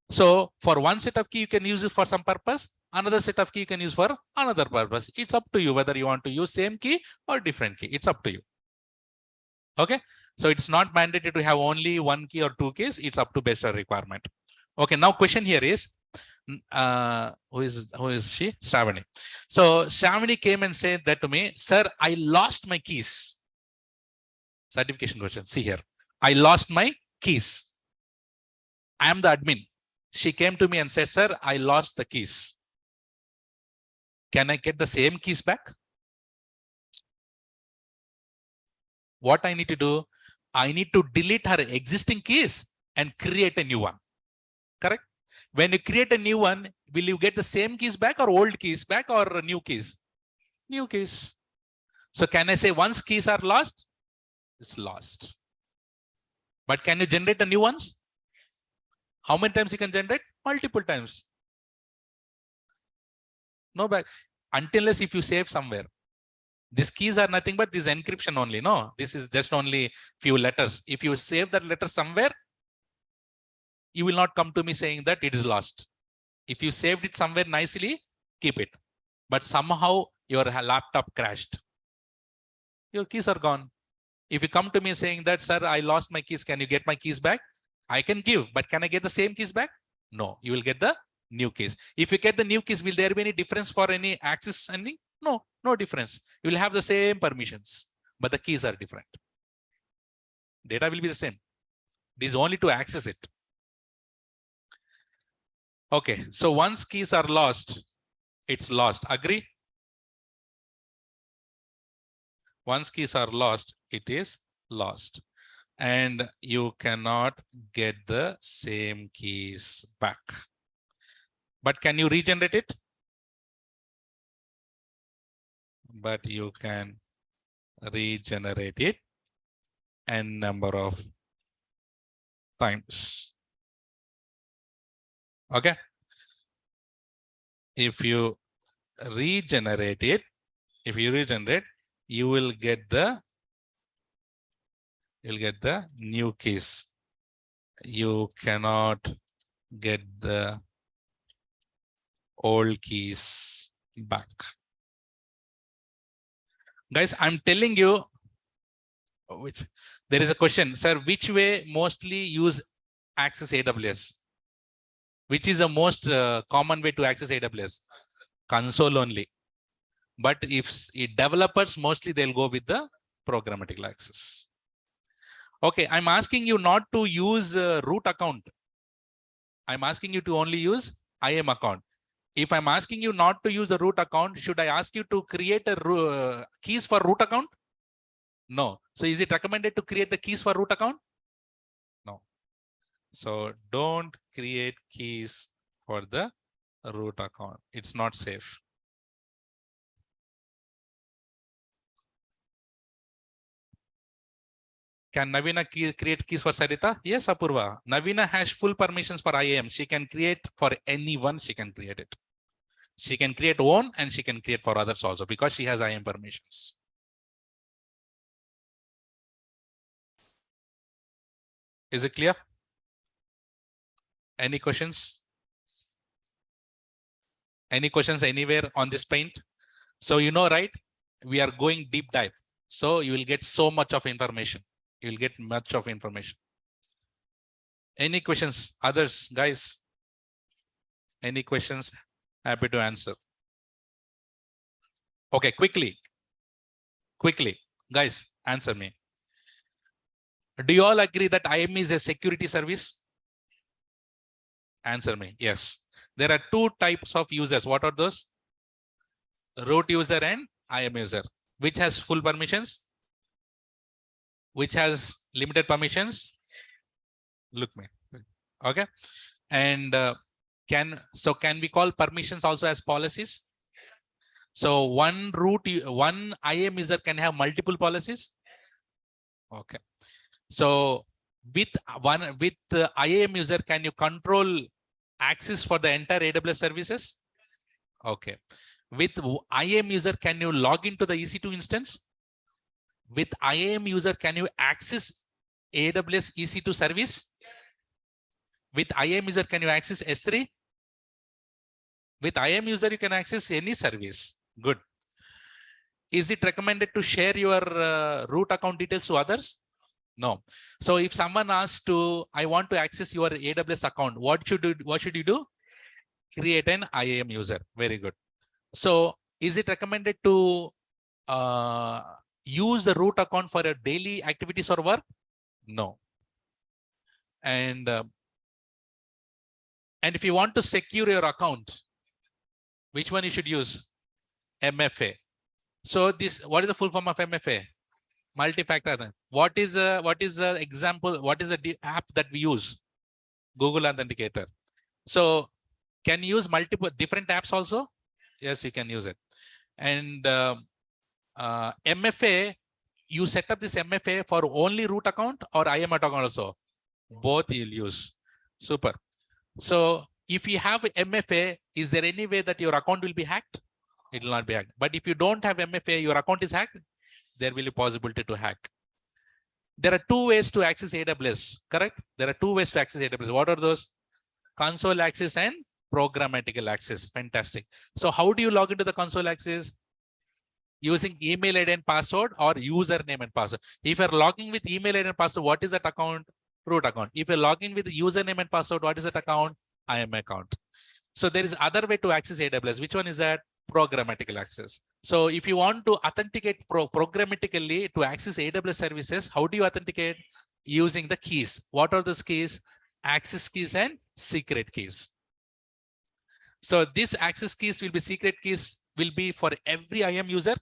Speaker 1: So for 1 set of key, you can use it for some purpose. Another set of key you can use for another purpose. It's up to you whether you want to use same key or different key. It's up to you. Okay. So it's not mandatory to have only 1 key or 2 keys. It's up to based on requirement. Okay. Now question here is, who is she? Shravani. So Shravani came and said that to me, sir, I lost my keys. Certification question. See here. I lost my keys. I am the admin. She came to me and said, sir, I lost the keys. Can I get the same keys back? What I need to do? I need to delete her existing keys and create a new one. Correct? When you create a new one, will you get the same keys back or old keys back or new keys? New keys. So can I say once keys are lost, it's lost. But can you generate the new ones? How many times you can generate? Multiple times. No back. Unless if you save somewhere. These keys are nothing but this encryption only. No, this is just only few letters. If you save that letter somewhere, you will not come to me saying that it is lost. If you saved it somewhere nicely, keep it. But somehow your laptop crashed. Your keys are gone. If you come to me saying that, sir, I lost my keys. Can you get my keys back? I can give, but can I get the same keys back? No, you will get the new keys. If you get the new keys, will there be any difference for any access ending? No, no difference. You will have the same permissions, but the keys are different. Data will be the same. This is only to access it. Okay, so once keys are lost, it's lost. Agree? Once keys are lost, it is lost. And you cannot get the same keys back. But can you regenerate it? But you can regenerate it n number of times. Okay. If you regenerate it, you will get the new keys. You cannot get the old keys back. Guys, I'm telling you, there is a question, sir, which way mostly use access AWS? Which is the most common way to access AWS? Console only. But if developers, mostly they'll go with the programmatic access. Okay, I'm asking you not to use root account. I'm asking you to only use IAM account. If I'm asking you not to use the root account, should I ask you to create a keys for root account? No. So is it recommended to create the keys for root account? No. So don't create keys for the root account. It's not safe. Can Navina create keys for Sarita? Yes, Apurva. Navina has full permissions for IAM. She can create for anyone. She can create it. She can create one and she can create for others also because she has IAM permissions. Is it clear? Any questions? Any questions anywhere on this paint? So you know, right? We are going deep dive. So you will get so much of information. You will get much of information. Any questions? Others, guys? Any questions? Happy to answer. Okay, quickly. Guys, answer me. Do you all agree that IAM is a security service? Answer me. Yes. There are two types of users. What are those? Root user and IAM user. Which has full permissions? Which has limited permissions? Look me. Okay. And can we call permissions also as policies? So one IAM user can have multiple policies. Okay. So with the IAM user, can you control access for the entire AWS services? Okay. With IAM user, can you log into the EC2 instance? With IAM user, can you access AWS EC2 service? With IAM user, can you access S3? With IAM user, you can access any service. Good. Is it recommended to share your root account details to others? No. So if someone asks I want to access your AWS account, what should you do? Create an IAM user. Very good. So is it recommended to use the root account for your daily activities or work? No. And if you want to secure your account, which one you should use? MFA. So what is the full form of MFA? Multi-factor. What is the example? What is the app that we use? Google Authenticator. So can you use different apps also? Yes, you can use it. And MFA, you set up this MFA for only root account or IAM account also? Both you'll use. Super. So if you have MFA, is there any way that your account will be hacked? It will not be hacked. But if you don't have MFA, your account is hacked, there will be possibility to hack. There are two ways to access AWS, correct? There are two ways to access AWS. What are those? Console access and programmatical access. Fantastic. So how do you log into the console access? Using email ID and password or username and password. If you're logging with email ID and password, what is that account? Root account. If you're logging with username and password, what is that account? IAM account. So there is other way to access AWS. Which one is that? Programmatical access. So if you want to authenticate programmatically to access AWS services, how do you authenticate? Using the keys. What are those keys? Access keys and secret keys. So these access keys will be secret keys will be for every IAM user.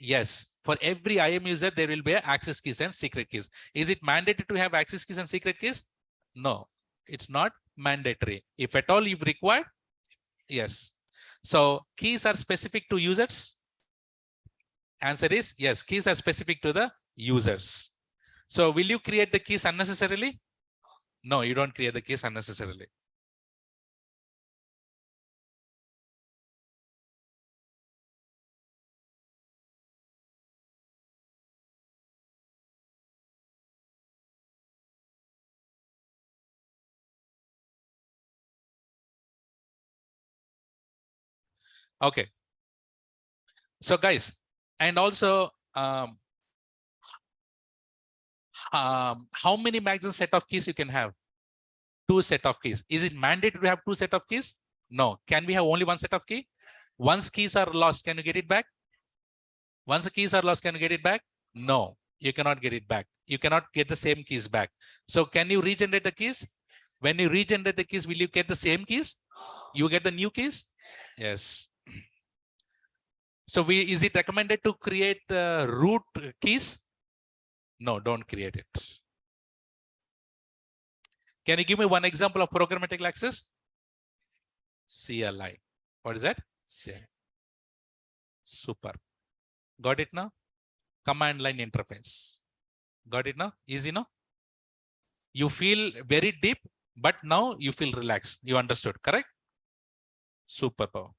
Speaker 1: Yes, for every IAM user, there will be access keys and secret keys. Is it mandated to have access keys and secret keys? No, it's not mandatory. If at all if required, yes. So keys are specific to users. Answer is yes, keys are specific to the users. So will you create the keys unnecessarily? No, you don't create the keys unnecessarily. Okay. So guys, and also how many maximum set of keys you can have? 2 set of keys. Is it mandatory to have 2 set of keys? No. Can we have only 1 set of key? Once keys are lost, can you get it back? Once the keys are lost, can you get it back? No, you cannot get it back. You cannot get the same keys back. So can you regenerate the keys? When you regenerate the keys, will you get the same keys? You get the new keys? Yes. So is it recommended to create root keys? No, don't create it. Can you give me one example of programmatic access? CLI. What is that? CLI. Super. Got it now? Command line interface. Got it now? Easy now? You feel very deep, but now you feel relaxed. You understood, correct? Superpower.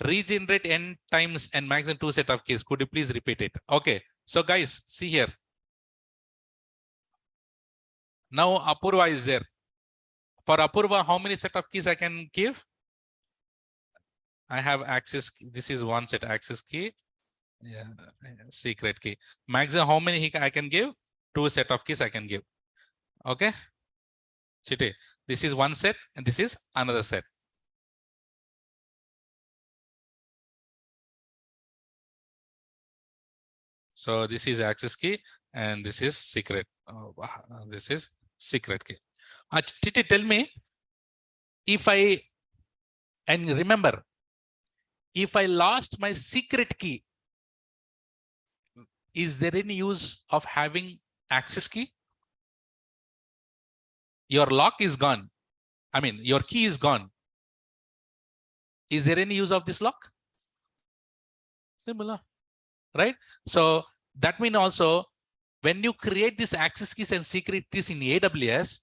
Speaker 1: Regenerate n times and maximum 2 set of keys. Could you please repeat it? Okay. So guys, see here. Now Apurva is there. For Apurva, how many set of keys I can give? I have access. This is one set access key. Yeah, secret key. Maximum how many I can give? 2 set of keys I can give. Okay. Chite. This is one set and this is another set. So this is access key and this is secret. This is secret key. Chite, tell me if and remember, if I lost my secret key, is there any use of having access key? Your lock is gone. I mean, your key is gone. Is there any use of this lock? Similar, right? So that means also when you create this access keys and secret keys in AWS,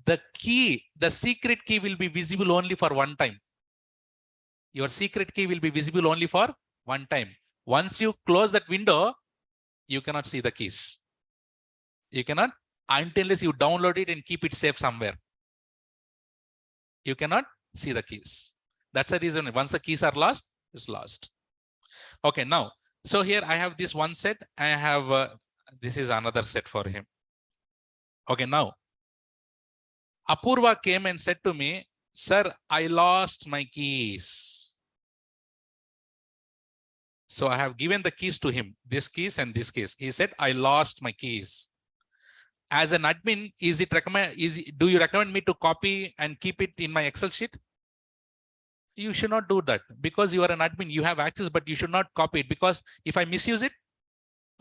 Speaker 1: the secret key will be visible only for one time. Your secret key will be visible only for one time. Once you close that window, you cannot see the keys. You cannot, unless you download it and keep it safe somewhere. You cannot see the keys. That's the reason. Once the keys are lost, it's lost. Okay, now, so here I have this one set. I have, this is another set for him. Okay, now, Apurva came and said to me, sir, I lost my keys. So I have given the keys to him, this keys and this keys. He said, I lost my keys. As an admin, do you recommend me to copy and keep it in my Excel sheet? You should not do that because you are an admin. You have access, but you should not copy it because if I misuse it,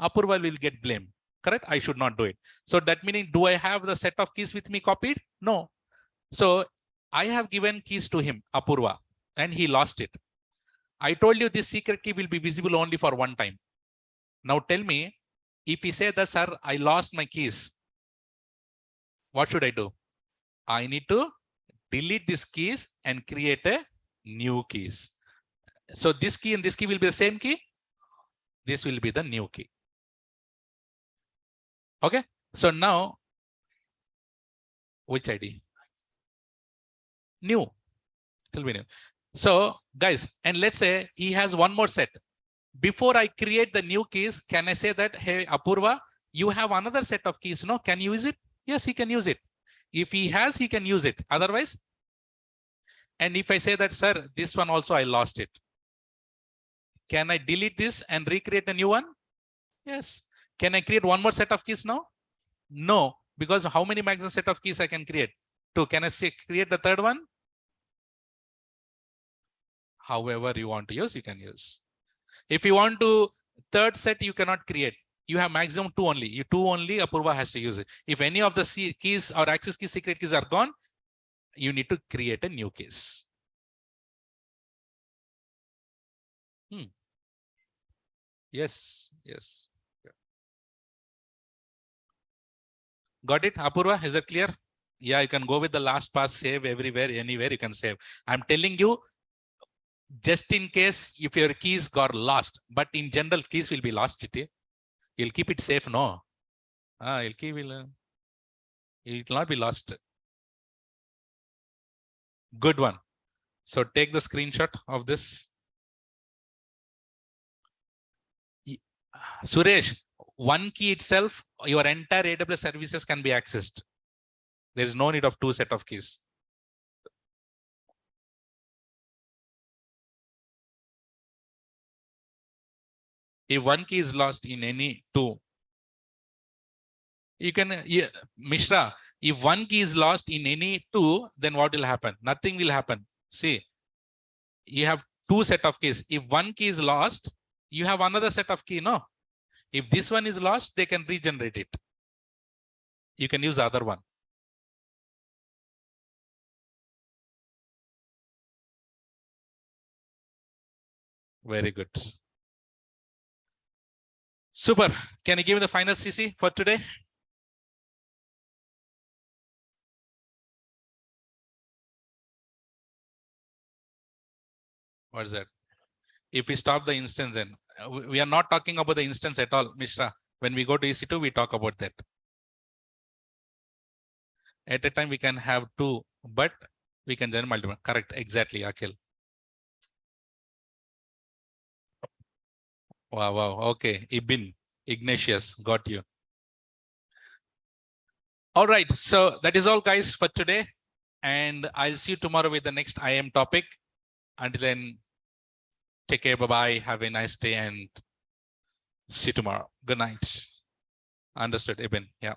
Speaker 1: Apurva will get blamed. Correct? I should not do it. So that meaning, do I have the set of keys with me copied? No. So I have given keys to him, Apurva, and he lost it. I told you this secret key will be visible only for one time. Now tell me, if he said that, sir, I lost my keys, what should I do? I need to delete these keys and create a new keys. So this key and this key will be the same key. This will be the new key. Okay. So now, which ID? New. It will be new. So guys, and let's say he has one more set. Before I create the new keys, can I say that, hey, Apurva, you have another set of keys, no? Can you use it? Yes, he can use it. If he has, he can use it. Otherwise, and if I say that, sir, this one also I lost it. Can I delete this and recreate a new one? Yes. Can I create one more set of keys now? No, because how many maximum set of keys I can create? 2. Can I create the third one? However you want to use, you can use. If you want to third set, you cannot create. You have maximum 2 only. You 2 only, Apurva has to use it. If any of the keys or access key, secret keys are gone, you need to create a new case. Yes, yes. Yeah. Got it, Apurva? Is it clear? Yeah, you can go with the last pass, save everywhere, anywhere you can save. I'm telling you, just in case if your keys got lost, but in general, keys will be lost. You'll keep it safe, no? You'll keep it. It will not be lost. Good one. So take the screenshot of this. Suresh, one key itself, your entire AWS services can be accessed. There is no need of 2 set of keys. If one key is lost in any two, you can, Mishra, if one key is lost in any two, then what will happen? Nothing will happen. See, you have two set of keys. If one key is lost, you have another set of key, no? If this one is lost, they can regenerate it. You can use the other one. Very good. Super. Can you give me the final CC for today? What is that? If we stop the instance, then we are not talking about the instance at all, Mishra. When we go to EC2, we talk about that. At a time, we can have two, but we can generate multiple. Correct. Exactly, Akhil. Wow, wow. Okay. Ignatius, got you. All right. So that is all, guys, for today. And I'll see you tomorrow with the next IAM topic. Until then, take care. Bye-bye. Have a nice day and see you tomorrow. Good night. Understood, Ibn. Yeah.